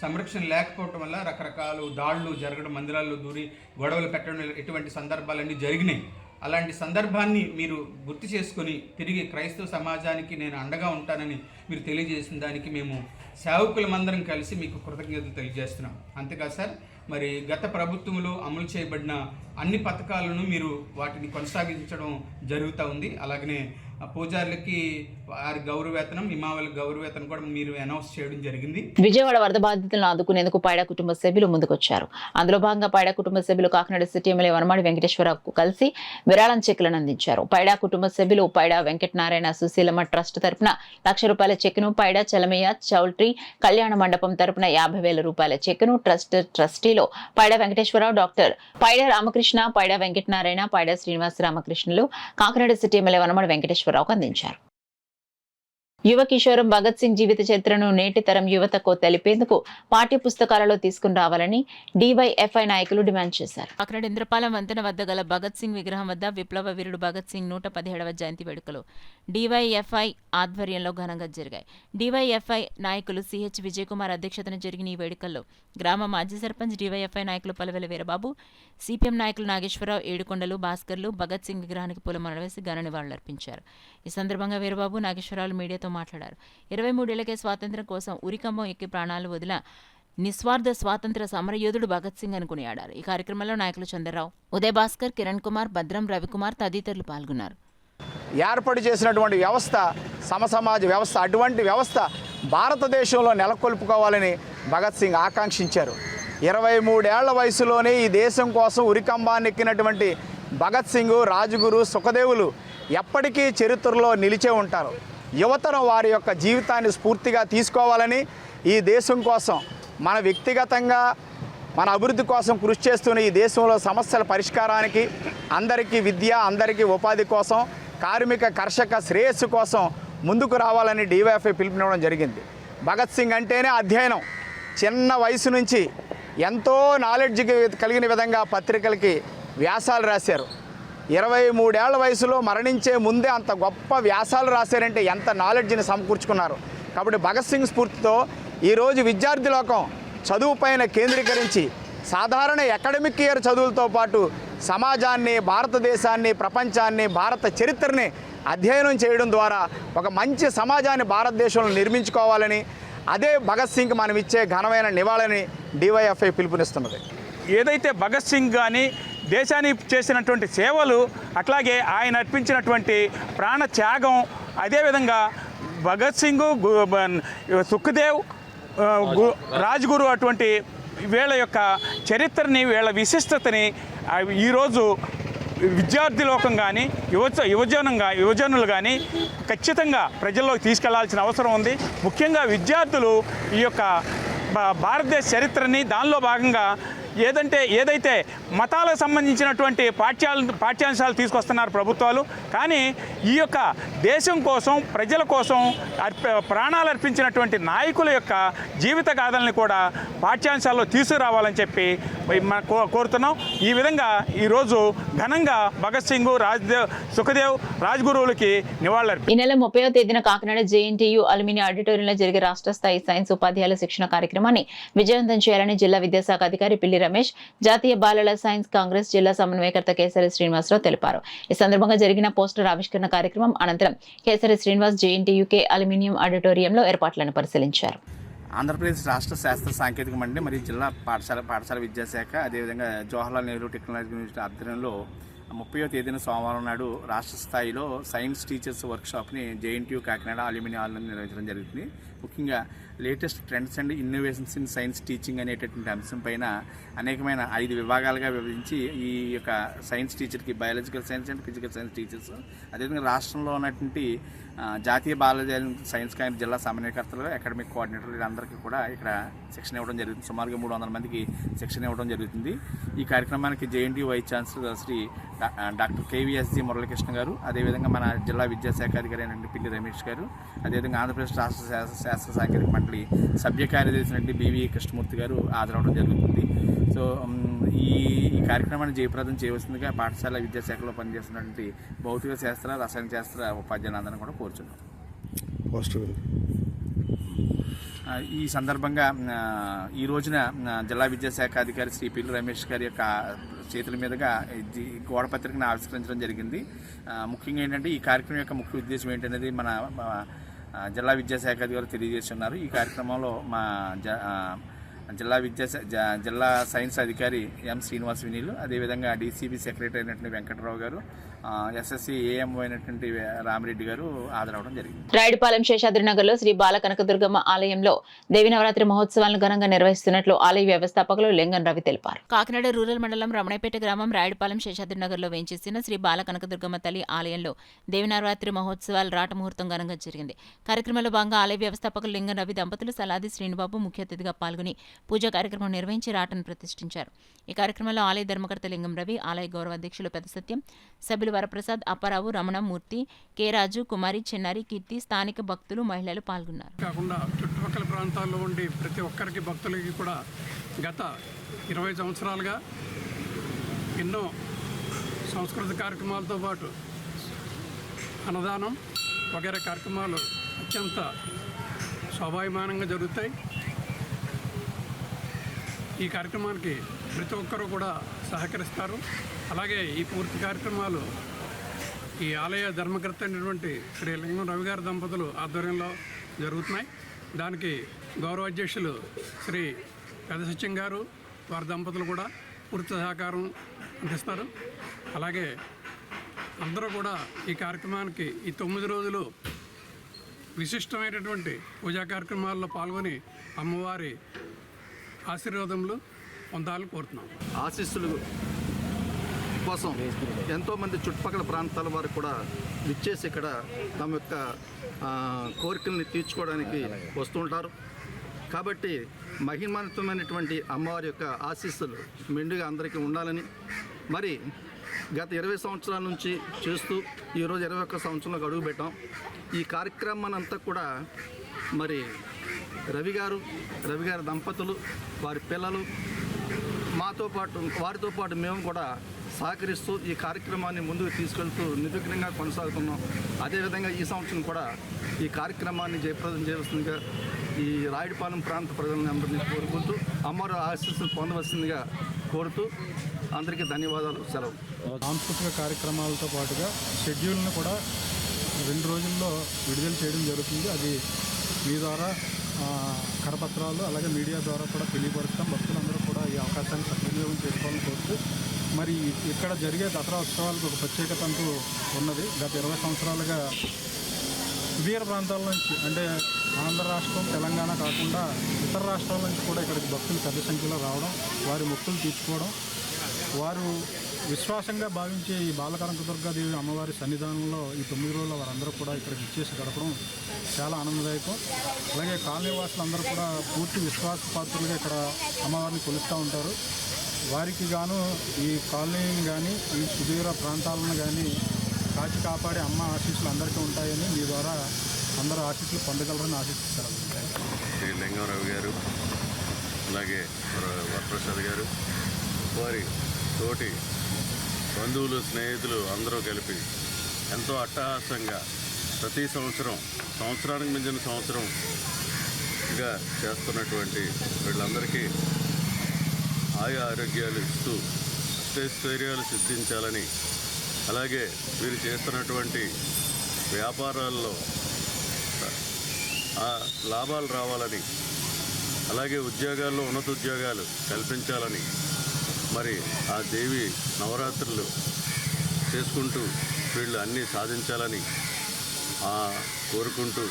సంరక్షణ లేకపోవటం వల్ల రకరకాల దాడులు జరగడం, మందిరాల్లో దూరి గొడవలు పెట్టడం, ఇటువంటి సందర్భాలన్నీ జరిగినాయి. అలాంటి సందర్భాన్ని మీరు గుర్తు చేసుకొని తిరిగి క్రైస్తవ సమాజానికి నేను అండగా ఉంటానని మీరు తెలియజేసిన దానికి మేము సేవకులమందరం కలిసి మీకు కృతజ్ఞతలు తెలియజేస్తున్నాం. అంతేకాదు సార్, మరి గత ప్రభుత్వంలో అమలు చేయబడిన అన్ని పథకాలను మీరు వాటిని కొనసాగించడం జరుగుతూ ఉంది. అలాగనే పూజారులకి వారి గౌరవేతనం, ఇమాముల గౌరవేతనం కూడా మీరు అనౌన్స్ చేయడం జరిగింది. విజయవాడ వరద బాధితులను ఆదుకునేందుకు పైడా కుటుంబ సభ్యులు ముందుకొచ్చారు. అందులో భాగంగా పైడా కుటుంబ సభ్యులు కాకినాడ సిటీ ఎమ్మెల్యే వనమాడి వెంకటేశ్వరరావుకు కలిసి విరాళం చెక్కులను అందించారు. పైడా కుటుంబ సభ్యులు పైడా వెంకటనారాయణ సుశీలమ్మ ట్రస్ట్ తరపున ₹1,00,000 చెక్కును, పైడా చలమయ్య చౌల్ట్రీ కళ్యాణ మండపం తరపున ₹50,000 చెక్కును ట్రస్టీలో పైడా Venkateswararao, doctor పైడా Ramakrishna, పైడా Venkatanarayana, పైడా Srinivasa రామకృష్ణులు Kakinada city MLA Vanamadi వెంకటేశ్వరరావుకు అందించారు. యువ కిషోరం భగత్ సింగ్ జీవిత చరిత్రను నేటి తరం యువతకు తెలిపేందుకు పాఠ్య పుస్తకాలలో తీసుకుని రావాలని DYFI నాయకులు డిమాండ్ చేశారు. అక్కడ ఇంద్రపాలెం వంతెన వద్ద గల భగత్ సింగ్ విగ్రహం వద్ద విప్లవ వీరుడు భగత్ సింగ్ 117వ జయంతి వేడుకలు DYFI ఆధ్వర్యంలో ఘనంగా జరిగాయి. DYFI నాయకులు CH విజయ్ కుమార్ అధ్యక్షతన జరిగిన ఈ వేడుకల్లో గ్రామ మాజీ సర్పంచ్, DYFI నాయకులు పలవెల వీరబాబు, CPM నాయకులు నాగేశ్వరరావు, ఏడుకొండలు, భాస్కర్లు భగత్ సింగ్ విగ్రహానికి పూలమాలలు వేసి ఘన నివాళులర్పించారు. ఈ సందర్భంగా వీరబాబు, నాగేశ్వరరావు మీడియాతో మాట్లాడారు. 23 ఏళ్లకే స్వాతంత్ర్యం కోసం ఉరికంబం ఎక్కి ప్రాణాలు వదిల నిస్వార్థ స్వాతంత్ర సమరయోధుడు భగత్ సింగ్ అని కొనియాడారు. ఈ కార్యక్రమంలో నాయకులు చంద్రరావు, ఉదయ్ భాస్కర్, కిరణ్ కుమార్, భద్రం రవికుమార్ తదితరులు పాల్గొన్నారు. ఏర్పాటు చేసినటువంటి వ్యవస్థ సమసమాజ వ్యవస్థ, అటువంటి వ్యవస్థ భారతదేశంలో నెలకొల్పుకోవాలని భగత్ సింగ్ ఆకాంక్షించారు. 23 ఏళ్ల వయసులోనే ఈ దేశం కోసం ఉరికంబాన్ని ఎక్కినటువంటి భగత్ సింగ్, రాజ్గురు, సుఖదేవులు ఎప్పటికీ చరిత్రలో నిలిచే ఉంటారు. యువతరం వారి యొక్క జీవితాన్ని స్ఫూర్తిగా తీసుకోవాలని, ఈ దేశం కోసం మన వ్యక్తిగతంగా మన అభివృద్ధి కోసం కృషి చేస్తున్న ఈ దేశంలో సమస్యల పరిష్కారానికి, అందరికీ విద్య, అందరికీ ఉపాధి కోసం, కార్మిక కర్షక శ్రేయస్సు కోసం ముందుకు రావాలని DYFI పిలుపునివ్వడం జరిగింది. భగత్ సింగ్ అంటేనే అధ్యయనం. చిన్న వయసు నుంచి ఎంతో నాలెడ్జ్ కలిగిన విధంగా పత్రికలకి వ్యాసాలు రాశారు. 23 ఏళ్ల వయసులో మరణించే ముందే అంత గొప్ప వ్యాసాలు రాశారంటే ఎంత నాలెడ్జ్ని సమకూర్చుకున్నారు. కాబట్టి భగత్ సింగ్ స్ఫూర్తితో ఈరోజు విద్యార్థి లోకం చదువుపైన కేంద్రీకరించి సాధారణ అకాడమిక్ ఇయర్ చదువులతో పాటు సమాజాన్ని, భారతదేశాన్ని, ప్రపంచాన్ని, భారత చరిత్రని అధ్యయనం చేయడం ద్వారా ఒక మంచి సమాజాన్ని భారతదేశంలో నిర్మించుకోవాలని, అదే భగత్ సింగ్ మనం ఇచ్చే ఘనమైన నివాళిని DYFI పిలుపునిస్తున్నది. ఏదైతే భగత్ సింగ్ కానీ దేశానికి చేసినటువంటి సేవలు, అట్లాగే ఆయన అర్పించినటువంటి ప్రాణ త్యాగం, అదేవిధంగా భగత్ సింగ్, సుఖ్దేవ్, రాజ్గురు అటువంటి వీళ్ళ యొక్క చరిత్రని, వీళ్ళ విశిష్టతని ఈరోజు విద్యార్థి లోకం కానీ యువజనులు కానీ ఖచ్చితంగా ప్రజల్లోకి తీసుకెళ్లాల్సిన అవసరం ఉంది. ముఖ్యంగా విద్యార్థులు ఈ యొక్క భారతదేశ చరిత్రని, దానిలో భాగంగా ఏదైతే మతాలకు సంబంధించినటువంటి పాఠ్యాంశాలు తీసుకొస్తున్నారు ప్రభుత్వాలు, కానీ ఈ యొక్క దేశం కోసం, ప్రజల కోసం ప్రాణాలు అర్పించినటువంటి నాయకుల యొక్క జీవిత గాథల్ని కూడా పాఠ్యాంశాల్లో తీసుకురావాలని చెప్పి కోరుతున్నాం. ఈ విధంగా ఈరోజు ఘనంగా భగత్ సింగ్, సుఖదేవ్, రాజ్గురువులకి నివాళులర్పించారు. ఈ నెల 30వ తేదీన కాకినాడ JNTU అల్యూమిని ఆడిటోరియంలో జరిగే రాష్ట్ర స్థాయి సైన్స్ ఉపాధ్యాయుల శిక్షణ కార్యక్రమాన్ని విజయవంతం చేయాలని జిల్లా విద్యాశాఖ అధికారి పిల్లి రమేష్, జాతీయ బాలల సైన్స్ కాంగ్రెస్ జిల్లా సమన్వయకర్త కేసరి శ్రీనివాసరావు తెలిపారు. ఈ సందర్భంగా జరిగిన పోస్టర్ ఆవిష్కరణ కార్యక్రమం అనంతరం కేసరి శ్రీనివాస్ JNTUK అల్యూమినియం ఆడిటోరియంలో ఏర్పాట్లను పరిశీలించారు. ఆంధ్రప్రదేశ్ రాష్ట్ర శాస్త్ర సాంకేతిక మండలి మరియు జిల్లా పాఠశాల విద్యాశాఖ, అదేవిధంగా జవహర్లాల్ నెహ్రూ టెక్నాలజీ యూనివర్సిటీ ఆధ్వర్యంలో 30వ తేదీన సోమవారం నాడు రాష్ట్ర స్థాయిలో సైన్స్ టీచర్స్ వర్క్షాప్ని JNTU కాకినాడ అల్యూమినియం హాల్లో నిర్వహించడం జరుగుతుంది. ముఖ్యంగా latest trends and innovations in science teaching అనేటటువంటి అంశం పైన అనేకమైన 5 విభాగాలుగా విభజించి ఈ యొక్క సైన్స్ టీచర్కి biological science and physical science teachers, అదేవిధంగా రాష్ట్రంలో ఉన్నటువంటి జాతీయ బాలజీ సైన్స్ కాని జిల్లా సమన్వయకర్తలు, అకాడమిక్ కోఆర్డినేటర్లు వీళ్ళందరికీ కూడా ఇక్కడ శిక్షణ ఇవ్వడం జరుగుతుంది. సుమారుగా 300 మందికి శిక్షణ ఇవ్వడం జరుగుతుంది. ఈ కార్యక్రమానికి JNTU vice chancellor Shri doctor KVSG Muralikrishna garu, అదేవిధంగా మన జిల్లా విద్యాశాఖ అధికారి అయినటువంటి పిల్లి రమేష్ గారు, అదేవిధంగా ఆంధ్రప్రదేశ్ రాష్ట్ర శాస్త్ర సాంకేతిక మండలి సభ్య కార్యదర్శి అయినటువంటి BV కృష్ణమూర్తి గారు హాజరవడం జరుగుతుంది. సో ఈ కార్యక్రమాన్ని జయప్రదం చేయవలసిందిగా పాఠశాల విద్యాశాఖలో పనిచేస్తున్నటువంటి భౌతిక శాస్త్ర, రసాయన శాస్త్ర ఉపాధ్యాయులందరినీ కూడా కోరుచున్నాం. ఈ సందర్భంగా ఈ రోజున జిల్లా విద్యాశాఖ అధికారి శ్రీ పిల్లి రమేష్ గారి యొక్క చేతుల మీదుగా గోడ పత్రికను ఆవిష్కరించడం జరిగింది. ముఖ్యంగా ఏంటంటే ఈ కార్యక్రమం యొక్క ముఖ్య ఉద్దేశం ఏంటనేది మన జిల్లా విద్యాశాఖ అధికారులు తెలియజేస్తున్నారు. ఈ కార్యక్రమంలో మా జిల్లా సైన్స్ అధికారి M. శ్రీనివాస్ వినీలు, అదేవిధంగా DCB సెక్రటరీ అయినటువంటి వెంకటరావు గారు, SSC AM అయినటువంటి రామిరెడ్డి గారు హాజరవడం జరిగింది. రాయుడుపాలెం శేషాద్రినగర్లో శ్రీ బాల కనకదుర్గమ్మ ఆలయంలో దేవి నవరాత్రి మహోత్సవాలను ఘనంగా నిర్వహిస్తున్నట్లు ఆలయ వ్యవస్థాపకులు లింగన్ రవి తెలిపారు. కాకినాడ రూరల్ మండలం రమణపేట గ్రామం రాయుడుపాలెం శేషాద్రినగర్లో వేంచేసిన శ్రీ బాల కనకదుర్గమ్మ తల్లి ఆలయంలో దేవి నవరాత్రి మహోత్సవాలు రాట ముహూర్తం ఘనంగా జరిగింది. కార్యక్రమంలో భాగంగా ఆలయ వ్యవస్థాపకులు లింగన్ రవి దంపతులు సలాది శ్రీనిబాబు ముఖ్య అతిథిగా పాల్గొని పూజా కార్యక్రమం నిర్వహించి రాటను ప్రతిష్ఠించారు. ఈ కార్యక్రమంలో ఆలయ ధర్మకర్త లింగం రవి, ఆలయ గౌరవ అధ్యక్షులు పెద్ద సత్యం, సభ్యులు వరప్రసాద్, అప్పారావు, రమణమూర్తి, కె రాజు, కుమారి, చెన్నారి, కీర్తి, స్థానిక భక్తులు, మహిళలు పాల్గొన్నారు. కాకుండా చుట్టుపక్కల ప్రాంతాల్లో ఉండి ప్రతి ఒక్కరికి భక్తులకి కూడా గత 20 సంవత్సరాలుగా ఎన్నో సంస్కృత కార్యక్రమాలతో పాటు అన్నదానం వగైరా కార్యక్రమాలు అత్యంత స్వాభావిమానంగా జరుగుతాయి. ఈ కార్యక్రమానికి ప్రతి ఒక్కరూ కూడా సహకరిస్తారు. అలాగే ఈ పూర్తి కార్యక్రమాలు ఈ ఆలయ ధర్మకర్త అయినటువంటి శ్రీ లింగం రవి గారి దంపతులు ఆధ్వర్యంలో జరుగుతున్నాయి. దానికి గౌరవ అధ్యక్షులు శ్రీ పెద్ద సత్యం గారు, వారి దంపతులు కూడా పూర్తి సహకారం అందిస్తారు. అలాగే అందరూ కూడా ఈ కార్యక్రమానికి ఈ 9 రోజులు విశిష్టమైనటువంటి పూజా కార్యక్రమాల్లో పాల్గొని అమ్మవారి ఆశీర్వాదములు పొందాలని కోరుతున్నాం. ఆశీస్సులు కోసం ఎంతోమంది చుట్టుపక్కల ప్రాంతాల వారు కూడా విచ్చేసి ఇక్కడ తమ యొక్క కోరికల్ని తీర్చుకోవడానికి వస్తుంటారు. కాబట్టి మహిమాన్వితమైనటువంటి అమ్మవారి యొక్క ఆశీస్సులు మెండుగా అందరికీ ఉండాలని, మరి గత 20 సంవత్సరాల నుంచి చేస్తూ ఈరోజు 21 సంవత్సరంలోకి అడుగు పెట్టాం. ఈ కార్యక్రమాన్ని అంతా కూడా మరి రవి గారి దంపతులు, వారి పిల్లలు, వారితో పాటు మేము కూడా సహకరిస్తూ ఈ కార్యక్రమాన్ని ముందుకు తీసుకెళ్తూ నిర్విఘ్నంగా కొనసాగుతున్నాం. అదేవిధంగా ఈ సంవత్సరం కూడా ఈ కార్యక్రమాన్ని జయప్రదం చేయవలసిందిగా ఈ రాయుడుపాలెం ప్రాంత ప్రజలను అందరినీ కోరుకుంటూ అమ్మవారి ఆశీస్సులు పొందవలసిందిగా కోరుతూ అందరికీ ధన్యవాదాలు. సెలవు. సాంస్కృతిక కార్యక్రమాలతో పాటుగా షెడ్యూల్ను కూడా 2 రోజుల్లో విడుదల చేయడం జరుగుతుంది. అది మీ ద్వారా కరపత్రాలు అలాగే మీడియా ద్వారా కూడా తెలియపరుస్తాం. భక్తులందరూ కూడా ఈ అవకాశాన్ని సద్వినియోగం చేసుకోవాలని కోరుతూ, మరి ఇక్కడ జరిగే దసరా ఉత్సవాలకు ఒక ప్రత్యేకత అంటూ ఉన్నది. గత 20 సంవత్సరాలుగా సుదూర ప్రాంతాల నుంచి, అంటే ఆంధ్ర రాష్ట్రం, తెలంగాణ కాకుండా ఇతర రాష్ట్రాల నుంచి కూడా ఇక్కడికి భక్తులు పెద్ద సంఖ్యలో రావడం, వారి మొక్కులు తీర్చుకోవడం, వారు విశ్వాసంగా భావించే ఈ బాలకనకదుర్గాదేవి అమ్మవారి సన్నిధానంలో ఈ 9 రోజులు వారందరూ కూడా ఇక్కడికి ఇచ్చేసి గడపడం చాలా ఆనందదాయకం. అలాగే కాలనీ వాసులందరూ కూడా పూర్తి విశ్వాసపాత్రులుగా ఇక్కడ అమ్మవారిని కొలుస్తూ ఉంటారు. వారికి గాను ఈ కాలనీని కానీ ఈ సుదూర ప్రాంతాలను కానీ కాచి కాపాడే అమ్మ ఆశీస్సులు అందరికీ ఉంటాయని మీ ద్వారా అందరూ ఆశీస్సులు పొందగలరని ఆశిస్తారు. శ్రీ లింగం రవి గారు, అలాగే వరప్రసాద్ గారు, వారి తోటి బంధువులు, స్నేహితులు అందరూ కలిపి ఎంతో అట్టహాసంగా ప్రతి సంవత్సరానికి మించిన సంవత్సరంగా చేస్తున్నటువంటి వీళ్ళందరికీ ఆయా ఆరోగ్యాలు ఇస్తూ అష్టైశ్వర్యాలు సిద్ధించాలని, అలాగే వీరు చేస్తున్నటువంటి వ్యాపారాల్లో లాభాలు రావాలని, అలాగే ఉద్యోగాల్లో ఉన్నత ఉద్యోగాలు కల్పించాలని, మరి ఆ దేవి నవరాత్రులు చేసుకుంటూ వీళ్ళు అన్నీ సాధించాలని కోరుకుంటూ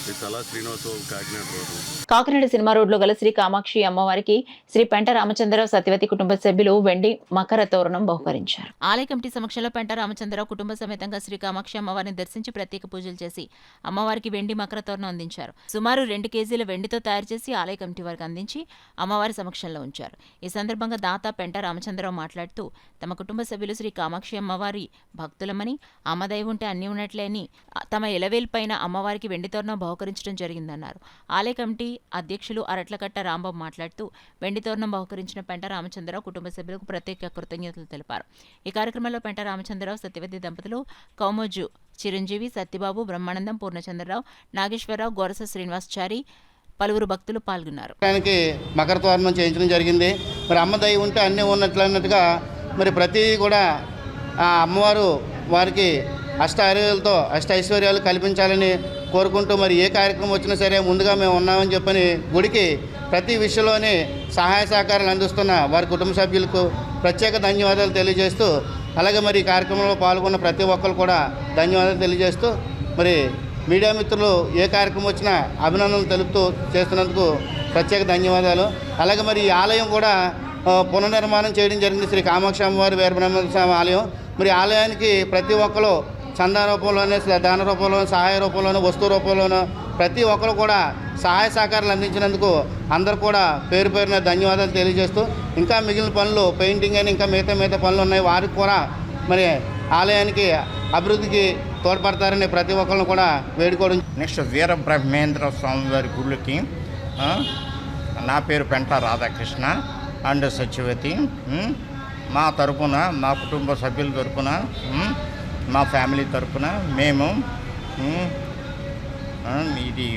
ఈ తలా శ్రీనివాసరావు, కాకినాడ రోడ్డు. కాకినాడ సినిమా రోడ్లో గల శ్రీ కామాక్షి అమ్మవారికి శ్రీ పెంట రామచంద్రరావు సత్యవతి కుటుంబ సభ్యులు వెండి మకర తోరణం బహుకరించారు. ఆలయ కమిటీ సమక్షంలో పెంట రామచంద్రరావు కుటుంబ సమేతంగా శ్రీ కామాక్షి అమ్మవారిని దర్శించి ప్రత్యేక పూజలు చేసి అమ్మవారికి వెండి మకర తోరణం అందించారు. సుమారు 2 కేజీల వెండితో తయారు చేసి ఆలయ కమిటీ వారికి అందించి అమ్మవారి సమక్షంలో ఉంచారు. ఈ సందర్భంగా దాత పెంట రామచంద్రరావు మాట్లాడుతూ తమ కుటుంబ సభ్యులు శ్రీ కామాక్షి అమ్మవారి భక్తులమని, అమ్మదయ ఉంటే అన్ని ఉన్నట్లే అని తమ ఎలవేల్పైన అమ్మవారికి వెండి తోరణం బహుకరించడం జరిగిందన్నారు. ఆలయ కమిటీ అధ్యక్షులు అరట్లకట్ట రాంబాబు మాట్లాడుతూ వెండి తోరణం బహుకరించిన పెంట రామచంద్రరావు కుటుంబ సభ్యులకు ప్రత్యేక కృతజ్ఞతలు తెలిపారు. ఈ కార్యక్రమంలో పెంట రామచంద్రరావు సత్యవతి దంపతులు, కౌమోజు చిరంజీవి, సత్యబాబు, బ్రహ్మానందం, పూర్ణచంద్రరావు, నాగేశ్వరరావు, గొరస శ్రీనివాసచారి, పలువురు భక్తులు పాల్గొన్నారు. మకర తోరణం చేయించడం జరిగింది. మరి అమ్మ దయ ఉంటే అన్నీ ఉన్నట్లన్నట్టుగా మరి ప్రతి కూడా ఆ అమ్మవారు వారికి అష్ట ఆరోగ్యాలతో అష్ట ఐశ్వర్యాలు కల్పించాలని కోరుకుంటూ మరి ఏ కార్యక్రమం వచ్చినా సరే ముందుగా మేము ఉన్నామని చెప్పని గుడికి ప్రతి విషయంలోనే సహాయ సహకారాలు అందిస్తున్న వారి కుటుంబ సభ్యులకు ప్రత్యేక ధన్యవాదాలు తెలియజేస్తూ, అలాగే మరి ఈ కార్యక్రమంలో పాల్గొన్న ప్రతి ఒక్కరు కూడా ధన్యవాదాలు తెలియజేస్తూ, మరి మీడియా మిత్రులు ఏ కార్యక్రమం వచ్చినా అభినందనలు తెలుపుతూ చేస్తున్నందుకు ప్రత్యేక ధన్యవాదాలు. అలాగే మరి ఈ ఆలయం కూడా పునర్నిర్మాణం చేయడం జరిగింది. శ్రీ కామాక్షి అమ్మవారి వీరబ్రహ్మేంద్ర స్వామి ఆలయం. మరి ఆలయానికి ప్రతి ఒక్కరు చందా రూపంలోనే, దాన రూపంలోనూ, సహాయ రూపంలోనూ, వస్తువు రూపంలోనూ ప్రతి ఒక్కరు కూడా సహాయ సహకారాలు అందించినందుకు అందరూ కూడా పేరు పేరున ధన్యవాదాలు తెలియజేస్తూ, ఇంకా మిగిలిన పనులు పెయింటింగ్ అని ఇంకా మిగతా పనులు ఉన్నాయి, వారికి కూడా మరి ఆలయానికి అభివృద్ధికి తోడ్పడతారని ప్రతి ఒక్కరిని కూడా వేడుకోవడం. నెక్స్ట్ వీరబ్రహ్మేంద్ర స్వామి వారి గుళ్ళకి నా పేరు పెంట రాధాకృష్ణ అండ్ సత్యవతి. మా తరపున, మా కుటుంబ సభ్యుల తరపున, మా ఫ్యామిలీ తరపున మేము ఇది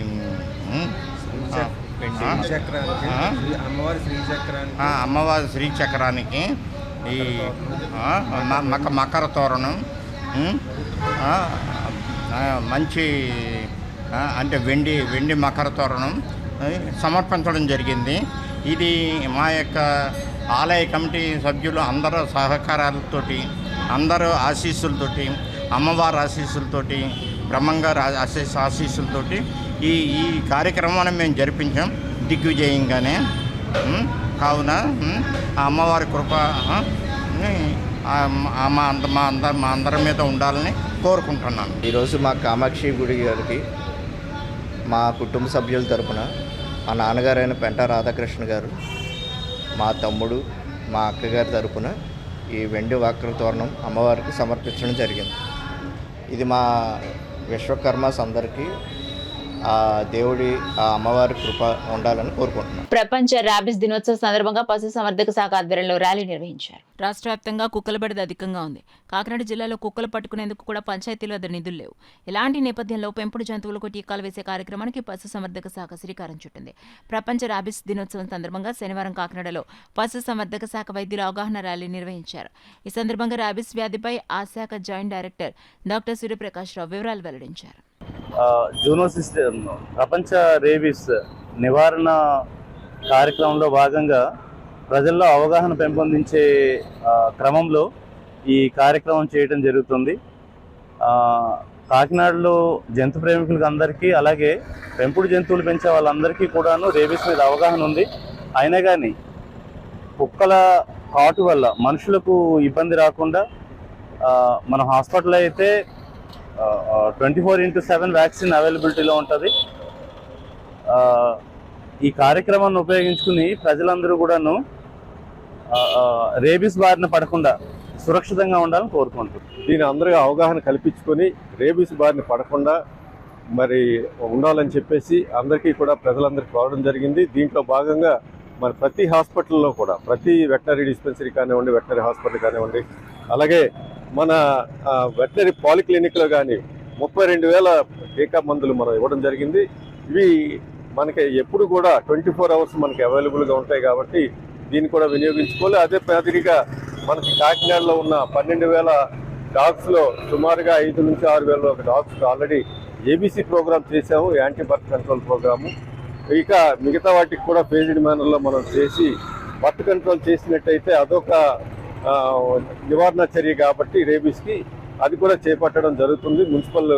అమ్మవారి శ్రీచక్రానికి ఈ మకర తోరణం మంచి అంటే వెండి మకర తోరణం సమర్పించడం జరిగింది. ఇది మా యొక్క ఆలయ కమిటీ సభ్యులు అందరూ సహకారాలతోటి, అందరూ ఆశీస్సులతోటి, అమ్మవారి ఆశీస్సులతోటి, బ్రహ్మంగారి ఆశీస్సులతోటి ఈ కార్యక్రమాన్ని మేము జరిపించాం దిగ్విజయంగానే. కావున ఆ అమ్మవారి కృప మా అందరి మీద ఉండాలని కోరుకుంటున్నాను. ఈరోజు మా కామాక్షి గుడి గారికి మా కుటుంబ సభ్యుల తరపున మా నాన్నగారైన పెంట రాధాకృష్ణ గారు, మా తమ్ముడు, మా అక్కగారి తరపున ఈ వెండి వక్ర తోరణం అమ్మవారికి సమర్పించడం జరిగింది. ఇది మా విశ్వకర్మస్ అందరికీ ఆ దేవుడి ఆ అమ్మవారి కృప ఉండాలని కోరుకుంటున్నాం. ప్రపంచ ర్యాబిస్ దినోత్సవ సందర్భంగా పశు సంవర్ధక శాఖ ఆధ్వర్యంలో ర్యాలీ నిర్వహించారు. రాష్ట్ర వ్యాప్తంగా కుక్కల బెడద అధికంగా ఉంది. కాకినాడ జిల్లాలో కుక్కలు పట్టుకునేందుకు కూడా పంచాయతీల వద్ద నిధులు లేవు. ఇలాంటి నేపథ్యంలో పెంపుడు జంతువులకు టీకాలు వేసే కార్యక్రమానికి పశు సంవర్ధక శాఖ శ్రీకారం చుట్టింది. ప్రపంచ ర్యాబిస్ దినోత్సవం సందర్భంగా శనివారం కాకినాడలో పశు సంవర్ధక శాఖ వైద్యుల అవగాహన ర్యాలీ నిర్వహించారు. ఈ సందర్భంగా ర్యాబిస్ వ్యాధిపై ఆ శాఖ జాయింట్ డైరెక్టర్ డాక్టర్ సూర్యప్రకాష్ రావు వివరాలు వెల్లడించారు. జూనోసిస్ ప్రపంచ రేబీస్ నివారణ కార్యక్రమంలో భాగంగా ప్రజల్లో అవగాహన పెంపొందించే క్రమంలో ఈ కార్యక్రమం చేయడం జరుగుతుంది. కాకినాడలో జంతు ప్రేమికులకు అందరికీ, అలాగే పెంపుడు జంతువులు పెంచే వాళ్ళందరికీ కూడాను రేబీస్ మీద అవగాహన ఉంది. అయినా కానీ కుక్కల కాటు వల్ల మనుషులకు ఇబ్బంది రాకుండా మన హాస్పిటల్లో అయితే 24/7 వ్యాక్సిన్ అవైలబిలిటీలో ఉంటుంది. ఈ కార్యక్రమాన్ని ఉపయోగించుకుని ప్రజలందరూ కూడాను రేబీస్ బారిన పడకుండా సురక్షితంగా ఉండాలని కోరుకుంటున్నాం. దీని అందరూ అవగాహన కల్పించుకొని రేబీస్ బారిన పడకుండా మరి ఉండాలని చెప్పేసి అందరికీ కూడా ప్రజలందరికీ కోరడం జరిగింది. దీంట్లో భాగంగా మరి ప్రతి హాస్పిటల్లో కూడా, ప్రతి వెటనరీ డిస్పెన్సరీ కానివ్వండి, వెటనరీ హాస్పిటల్ కానివ్వండి, అలాగే మన వెటనరీ పాలిక్లినిక్లో కానీ 32,000 టీకా మందులు మనం ఇవ్వడం జరిగింది. ఇవి మనకి ఎప్పుడు కూడా 24 అవర్స్ మనకి అవైలబుల్గా ఉంటాయి కాబట్టి దీన్ని కూడా వినియోగించుకోవాలి. అదే మాదిరిగా మనకి కాకినాడలో ఉన్న 12,000 డాగ్స్లో సుమారుగా 5,000 నుంచి 6,000 డాగ్స్ ఆల్రెడీ ఏబీసీ ప్రోగ్రామ్ చేసాము, యాంటీ బర్త్ కంట్రోల్ ప్రోగ్రాము. ఇక మిగతా వాటికి కూడా ఫేజ్డ్ మేనర్లో మనం చేసి బర్త్ కంట్రోల్ చేసినట్టయితే అదొక నివారణ చర్య కాబట్టి రేబీస్కి అది కూడా చేపట్టడం జరుగుతుంది. మున్సిపల్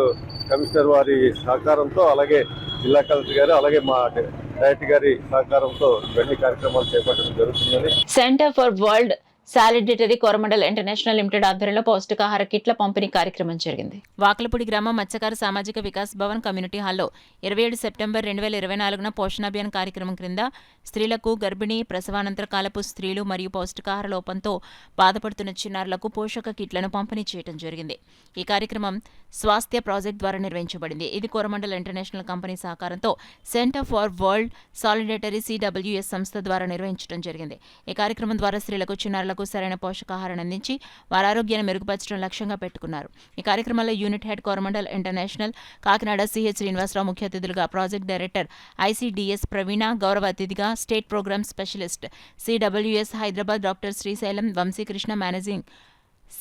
కమిషనర్ వారి సహకారంతో, అలాగే జిల్లా కలెక్టర్ గారు అలాగే మా డైరెక్టర్ గారి సహకారంతో ఇవన్నీ కార్యక్రమాలు చేపట్టడం జరుగుతుందని. Centre for world solidarity Coromandel international limited ఆధ్వర్యంలో పౌష్టికాహార కిట్ల పంపిణీ కార్యక్రమం జరిగింది. వాకలపూడి గ్రామం మత్స్యకార సామాజిక వికాస్ భవన్ కమ్యూనిటీ హాల్లో 27 సెప్టెంబర్ 2024 పోషణాభియాన్ కార్యక్రమం క్రింద స్త్రీలకు, గర్భిణీ, ప్రసవానంతర కాలపు స్త్రీలు మరియు పౌష్టికాహార లోపంతో బాధపడుతున్న చిన్నారులకు పోషక కిట్లను పంపిణీ చేయడం జరిగింది. ఈ కార్యక్రమం స్వాస్థ్య ప్రాజెక్ట్ ద్వారా నిర్వహించబడింది. ఇది కోరమండల్ ఇంటర్నేషనల్ కంపెనీ సహకారంతో సెంటర్ ఫర్ వరల్డ్ సాలిడేటరీ CWS సంస్థ ద్వారా నిర్వహించడం జరిగింది. ఈ కార్యక్రమం ద్వారా స్త్రీలకు, చిన్నారులకు సరైన పోషకాహారాన్ని అందించి వారి ఆరోగ్యాన్ని మెరుగుపరచడం లక్ష్యంగా పెట్టుకున్నారు. ఈ కార్యక్రమంలో unit head Coromandel International Kakinada CH Srinivasarao ముఖ్య అతిథులుగా, ప్రాజెక్ట్ డైరెక్టర్ ICDS ప్రవీణ, గౌరవ అతిథిగా state programme specialist CWS Hyderabad doctor Srisailam Vamsikrishna, managing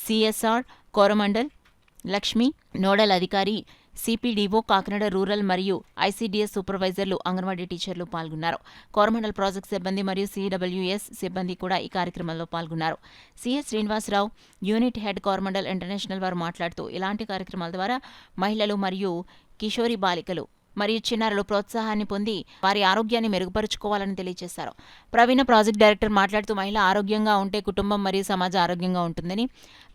CSR Coromandel Lakshmi, nodal అధికారి CPDO కాకినాడ రూరల్ మరియు ICDS సూపర్వైజర్లు, అంగన్వాడీ టీచర్లు పాల్గొన్నారు. కోరమండల్ ప్రాజెక్ట్ సిబ్బంది మరియు CWS సిబ్బంది కూడా ఈ కార్యక్రమంలో పాల్గొన్నారు. CH Srinivasarao unit head Coromandel International వారు మాట్లాడుతూ ఇలాంటి కార్యక్రమాల ద్వారా మహిళలు మరియు కిషోరి బాలికలు మరియు చిన్నారులు ప్రోత్సాహాన్ని పొంది వారి ఆరోగ్యాన్ని మెరుగుపరుచుకోవాలని తెలియజేశారు. ప్రవీణ ప్రాజెక్ట్ డైరెక్టర్ మాట్లాడుతూ మహిళ ఆరోగ్యంగా ఉంటే కుటుంబం మరియు సమాజం ఆరోగ్యంగా ఉంటుందని,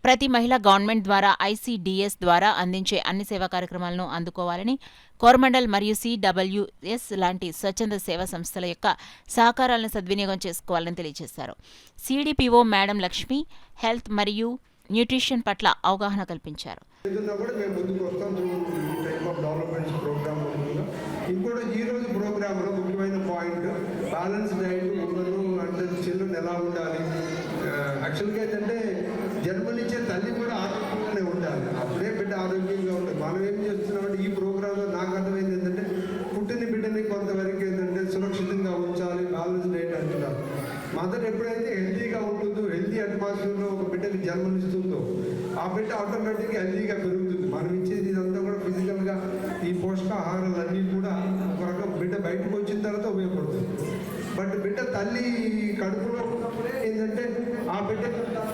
ప్రతి మహిళ గవర్నమెంట్ ద్వారా ICDS ద్వారా అందించే అన్ని సేవా కార్యక్రమాలను అందుకోవాలని, కోరమండల్ మరియు CWS లాంటి స్వచ్ఛంద సేవా సంస్థల యొక్క సహకారాలను సద్వినియోగం చేసుకోవాలని తెలియజేశారు. CDPO మేడం లక్ష్మి హెల్త్ మరియు న్యూట్రిషన్ పట్ల అవగాహన కల్పించారు. ఇంకోటి ఈరోజు ప్రోగ్రాంలో ముఖ్యమైన పాయింట్ బ్యాలెన్స్ డైట్ ఉమెన్ అంటే చిల్డ్రన్ ఎలా ఉండాలి. యాక్చువల్గా ఏంటంటే జన్మనిచ్చే తల్లి కూడా ఆరోగ్యంగానే ఉండాలి, అప్పుడే బిడ్డ ఆరోగ్యంగా ఉంటుంది. మనం ఏం చేస్తున్నామంటే ఈ ప్రోగ్రాంలో నాకు అర్థమైంది ఏంటంటే పుట్టిన బిడ్డని కొంతవరకు ఏంటంటే సురక్షితంగా ఉంచాలి, బ్యాలెన్స్ డైట్ అంటున్నారు. మదర్ ఎప్పుడైతే హెల్తీగా ఉంటుందో, హెల్తీ అట్మాస్ఫియర్లో ఒక బిడ్డకి జన్మనిస్తుందో ఆ బిడ్డ ఆటోమేటిక్గా హెల్తీగా పెరుగుతుంది. మనం ఇచ్చేది ఇదంతా కూడా ఫిజికల్గా ఈ పోషకాహారాలన్నీ కూడా ఒక రకం బిడ్డ బయటకు వచ్చిన తర్వాత ఉపయోగపడుతుంది. బట్ బిడ్డ తల్లి కడుపులో ఉన్నప్పుడే ఏంటంటే ఆ బిడ్డ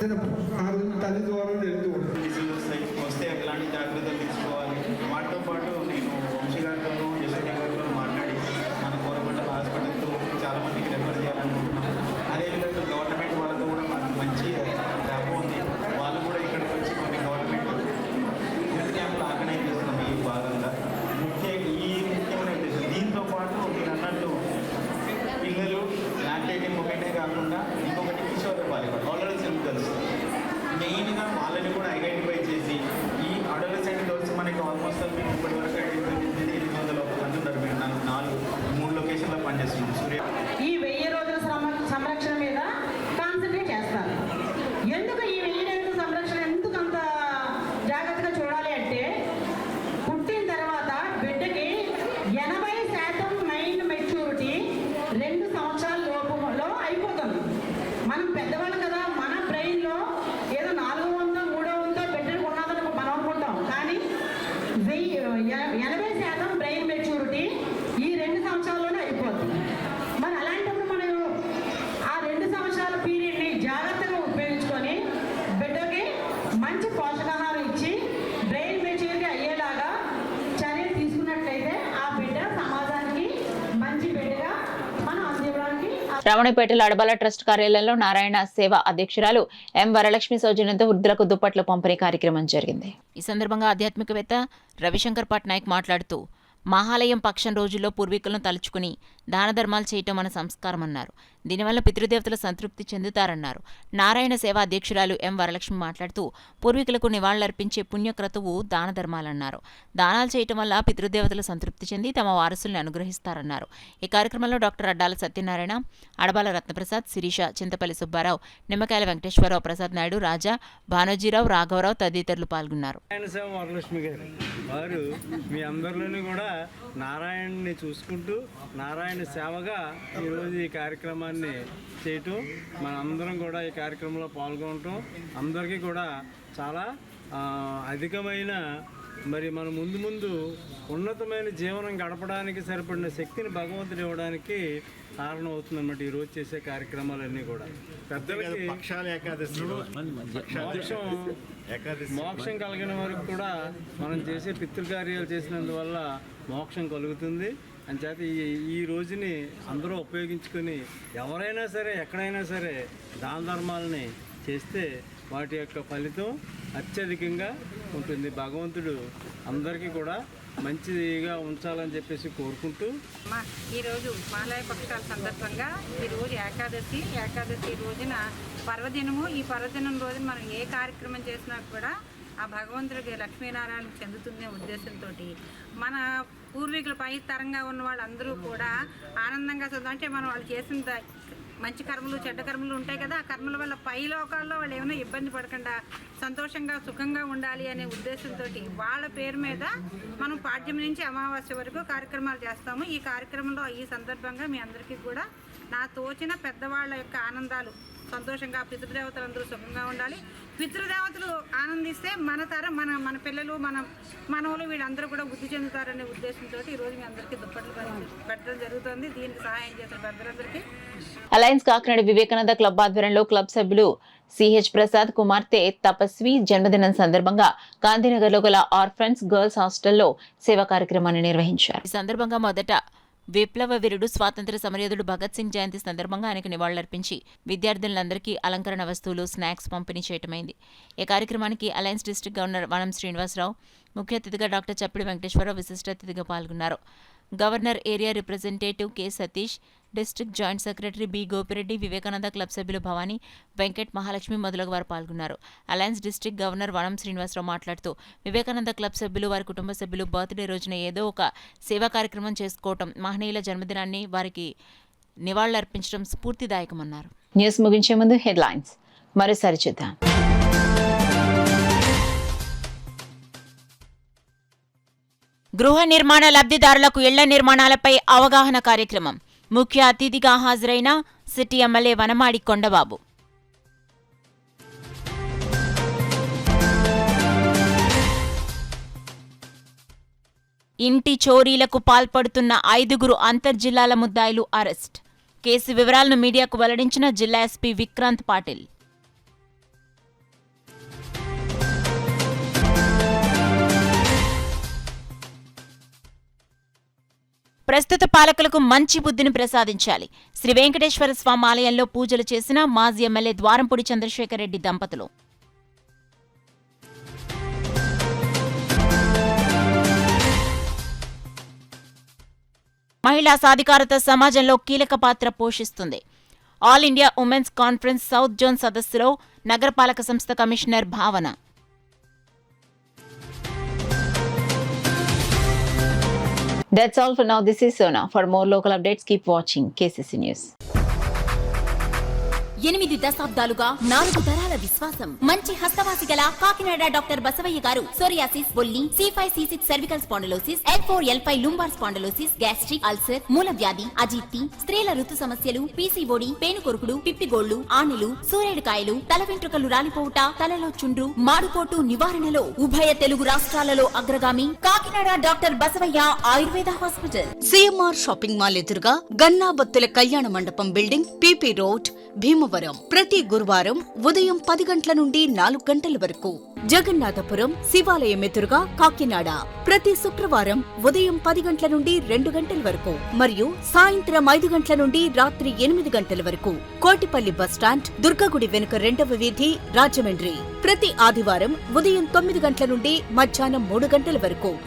తిన పోషకాహారం తల్లి ద్వారా వెళ్తూ ఉంటుంది. వస్తే ఎలాంటి జాగ్రత్తలు తీసుకోవాలి, వాటితో పాటు నేను వంశీ గారితో యశోని గారితో మాట్లాడి మన కోరమండల్ హాస్పిటల్తో చాలామందికి రెఫర్ చేయాలనుకుంటున్నాం. అదేవిధంగా గవర్నమెంట్ వాళ్ళతో కూడా మనకు మంచి ర్యాప్ ఉంది. వాళ్ళు కూడా ఇక్కడికి వచ్చి కొన్ని గవర్నమెంట్ హెల్త్ క్యాంపులు ఆర్గనైజ్ చేస్తున్నాం. ఈ భాగంగా ముఖ్యమైన ఉద్దేశం దీంతో పాటు మీరు అన్నట్టు పిల్లలు లాక్టేటింగ్ ఒకటే కాకుండా ఇంకొకటి కిషోర్ బాలిక అడోలసెంట్ గర్ల్స్ మెయిన్గా వాళ్ళని కూడా ఐడెంటిఫై చేసి ఈ అడోలసెంట్ గర్ల్స్ మనకి ఆల్మోస్ట్ ఇప్పటి వరకు ఐడెంటిఫై చేసేది 800 మంది ఉన్నారు. మేము 3 లొకేషన్లో పనిచేస్తున్నాం. సూర్య ఈ 1000 రోజుల సంరక్షణ మీద కాన్సన్ట్రేట్ చేస్తారు. ఎందుకు ఈ 1000 రోజుల సంరక్షణ ఎందుకు అంత జాగ్రత్తగా చూడాలి అంటే పుట్టిన తర్వాత బిడ్డకి 80% మైండ్ మెచ్యూరిటీ 2 సంవత్సరాల లోపంలో అయిపోతుంది. మనం పెద్దవాళ్ళు కదా, మన బ్రెయిన్లో ఏదో 400 300 బిడ్డలకు ఉన్నదని మనం అనుకుంటాం. కానీ 80% బ్రెయిన్ మెచ్యూరిటీ ఈ 2 సంవత్సరాల్లోనే అయిపోతుంది. మరి అలాంటప్పుడు మనం ఆ 2 సంవత్సరాల పీరియడ్ని జాగ్రత్తగా ఉపయోగించుకొని బిడ్డకి మంచి పోషకాహారం ఇచ్చి బ్రెయిన్ మెచ్యూరిటీ అయ్యేలాగా చర్యలు తీసుకున్నట్లయితే ఆ బిడ్డ సమాజానికి మంచి బిడ్డగా మనం అందివ్వడానికి. రమణపేటలో అడబాల ట్రస్ట్ కార్యాలయంలో నారాయణ సేవ అధ్యక్షురాలు M వరలక్ష్మి సౌజన్యంతో వృద్ధులకు దుప్పట్ల పంపిణీ కార్యక్రమం జరిగింది. ఈ సందర్భంగా ఆధ్యాత్మికవేత్త రవిశంకర్ పట్నాయక్ మాట్లాడుతూ మహాలయం పక్షం రోజుల్లో పూర్వీకులను తలుచుకుని దాన ధర్మాలు చేయటం మన సంస్కారం అన్నారు. దీనివల్ల పితృదేవతలు సంతృప్తి చెందుతారన్నారు. నారాయణ సేవ అధ్యక్షురాలు M వరలక్ష్మి మాట్లాడుతూ పూర్వీకులకు నివాళులర్పించే పుణ్యక్రతువు దాన ధర్మాలన్నారు. దానాలు చేయటం వల్ల పితృదేవతలు సంతృప్తి చెంది తమ వారసుల్ని అనుగ్రహిస్తారన్నారు. ఈ కార్యక్రమంలో డాక్టర్ అడ్డాల సత్యనారాయణ, అడబాల రత్నప్రసాద్, శిరీష, చింతపల్లి సుబ్బారావు, నిమ్మకాయల వెంకటేశ్వరరావు, ప్రసాద్ నాయుడు, రాజా, భానోజీరావు, రాఘవరావు తదితరులు పాల్గొన్నారు. వారు మీ అందరిలోనూ కూడా నారాయణని చూసుకుంటూ నారాయణ సేవగా ఈరోజు ఈ కార్యక్రమాన్ని చేయటం, మనందరం కూడా ఈ కార్యక్రమంలో పాల్గొనటం అందరికీ కూడా చాలా అధికమైన మరి మన ముందు ఉన్నతమైన జీవనం గడపడానికి సరిపడిన శక్తిని భగవంతుడు ఇవ్వడానికి కారణం అవుతుందన్నమాట ఈరోజు చేసే కార్యక్రమాలన్నీ కూడా. పెద్దలకి మోక్షం కలిగిన వరకు కూడా మనం చేసే పితృకార్యాలు చేసినందువల్ల మోక్షం కలుగుతుంది. అంచేత ఈ రోజుని అందరూ ఉపయోగించుకొని ఎవరైనా సరే ఎక్కడైనా సరే దాన ధర్మాలని చేస్తే వాటి యొక్క ఫలితం అత్యధికంగా ఉంటుంది. భగవంతుడు అందరికీ కూడా మంచిగా ఉంచాలని చెప్పేసి కోరుకుంటూ ఈరోజు మహాలయ పక్షాల సందర్భంగా ఈరోజు ఏకాదశి రోజున పర్వదినము. ఈ పర్వదినం రోజున మనం ఏ కార్యక్రమం చేసినా కూడా ఆ భగవంతుడికి లక్ష్మీనారాయణ చెందుతుందనే ఉద్దేశంతో మన పూర్వీకుల పై తరంగా ఉన్న వాళ్ళందరూ కూడా ఆనందంగా అంటే మనం వాళ్ళు చేసిన మంచి కర్మలు చెడ్డ కర్మలు ఉంటాయి కదా, ఆ కర్మల వల్ల పై లోకాల్లో వాళ్ళు ఏమైనా ఇబ్బంది పడకుండా సంతోషంగా సుఖంగా ఉండాలి అనే ఉద్దేశంతో వాళ్ళ పేరు మీద మనం పాడ్యం నుంచి అమావాస్య వరకు కార్యక్రమాలు చేస్తాము. ఈ కార్యక్రమంలో ఈ సందర్భంగా మీ అందరికీ కూడా నా తోచిన పెద్దవాళ్ళ యొక్క ఆనందాలు సంతోషంగా పితృదేవతలందరూ సుఖంగా ఉండాలి. పితృదేవతలు ఆనందిస్తే మన తరం మన పిల్లలు మనవలు వీళ్ళందరూ కూడా వృద్ధి చెందుతారనే ఉద్దేశంతో ఈరోజు మీ అందరికీ దుప్పట్లు పెట్టడం జరుగుతుంది. దీనికి సహాయం చేసిన పెద్దలందరికీ అలయన్స్ కాకినాడ వివేకానంద క్లబ్ ఆధ్వర్యంలో క్లబ్ సభ్యులు సిహెచ్ ప్రసాద్ కుమార్తె తపస్వి జన్మదినం సందర్భంగా గాంధీనగర్లో గల ఆర్ఫన్స్ గర్ల్స్ హాస్టల్లో సేవా కార్యక్రమాన్ని నిర్వహించారు. ఈ సందర్భంగా మొదట విప్లవ వీరుడు స్వాతంత్ర సమరయోధుడు భగత్ సింగ్ జయంతి సందర్భంగా ఆయనకు నివాళులర్పించి విద్యార్థులందరికీ అలంకరణ వస్తువులు, స్నాక్స్ పంపిణీ చేయటమైంది. ఈ కార్యక్రమానికి అలయన్స్ డిస్ట్రిక్ట్ గవర్నర్ వనం శ్రీనివాసరావు, ముఖ్య అతిథిగా డాక్టర్ చప్పిడి వెంకటేశ్వరరావు విశిష్ట అతిథిగా పాల్గొన్నారు. Governor area representative K Satish, district joint secretary B Gopireddy, Vivekananda club సభ్యులు భవానీ, వెంకట్, మహాలక్ష్మి మొదలగు వారు పాల్గొన్నారు. అలయన్స్ డిస్ట్రిక్ట్ గవర్నర్ వనం శ్రీనివాసరావు మాట్లాడుతూ వివేకానంద క్లబ్ సభ్యులు, వారి కుటుంబ సభ్యులు బర్త్డే రోజున ఏదో ఒక సేవా కార్యక్రమం చేసుకోవటం, మహనీయుల జన్మదినాన్ని వారికి నివాళులర్పించడం స్ఫూర్తిదాయకమన్నారు. న్యూస్ ముగించే ముందు హెడ్లైన్స్ మరోసారి చూద్దాం. గృహ నిర్మాణ లబ్ధిదారులకు ఇళ్ల నిర్మాణాలపై అవగాహన కార్యక్రమం. ముఖ్య అతిథిగా హాజరైన సిటీ ఎమ్మెల్యే వనమాడి కొండబాబు. ఇంటి చోరీలకు పాల్పడుతున్న 5 అంతర్జిల్లాల ముద్దాయిలు అరెస్ట్. కేసు వివరాలను మీడియాకు వెల్లడించిన జిల్లా ఎస్పీ విక్రాంత్ పాటిల్. ప్రస్తుత పాలకులకు మంచి బుద్ధిని ప్రసాదించాలి. శ్రీ వెంకటేశ్వర స్వామి ఆలయంలో పూజలు చేసిన మాజీ ఎమ్మెల్యే ద్వారంపూడి చంద్రశేఖర్ రెడ్డి దంపతులు. మహిళా సాధికారత సమాజంలో కీలక పాత్ర పోషిస్తుంది. All India women's conference south zone సదస్సులో నగరపాలక సంస్థ కమిషనర్ భావన. That's all for now. This is Sona. For more local updates, keep watching KCC News. 8 దశాబ్దాలుగా 4 తరాల విశ్వాసం. మంచి హస్తవాసి గల కాకినాడ డాక్టర్ బసవయ్య గారు సోరియాసిస్, బొల్లి, C5, C6 cervical spondylosis, L4, L5 lumbar spondylosis, gastric ulcer, మూల వ్యాధి, అజీర్తి, స్త్రీల ఋతు సమస్యలు, PCOD, పేనుకొరుకుడు, పిప్పిగోళ్లు, ఆనెలు, సూరేడుకాయలు, తల వెంట్రుకలు రాలిపోవుట, తలలో చుండ్రు, మాడుపోటు నివారణలో ఉభయ తెలుగు రాష్ట్రాలలో అగ్రగామి Kakinada doctor Basavayya Ayurveda hospital. CMR shopping mall ఎదురుగా గన్నాబత్తుల కళ్యాణ మండపం బిల్డింగ్, PP రోడ్, భీమవరం. ప్రతి గురువారం ఉదయం 10 గంటల నుండి 4 గంటల వరకు. జగన్నాథపురం శివాలయం ఎదురుగా కాకినాడ ప్రతి శుక్రవారం ఉదయం 10 గంటల నుండి 2 గంటల వరకు మరియు సాయంత్రం 5 గంటల నుండి రాత్రి 8 గంటల వరకు. కోటిపల్లి బస్టాండ్, దుర్గగుడి వెనుక 2వ వీధి, రాజమండ్రి ప్రతి ఆదివారం ఉదయం 9 గంటల నుండి మధ్యాహ్నం 3 గంటల వరకు.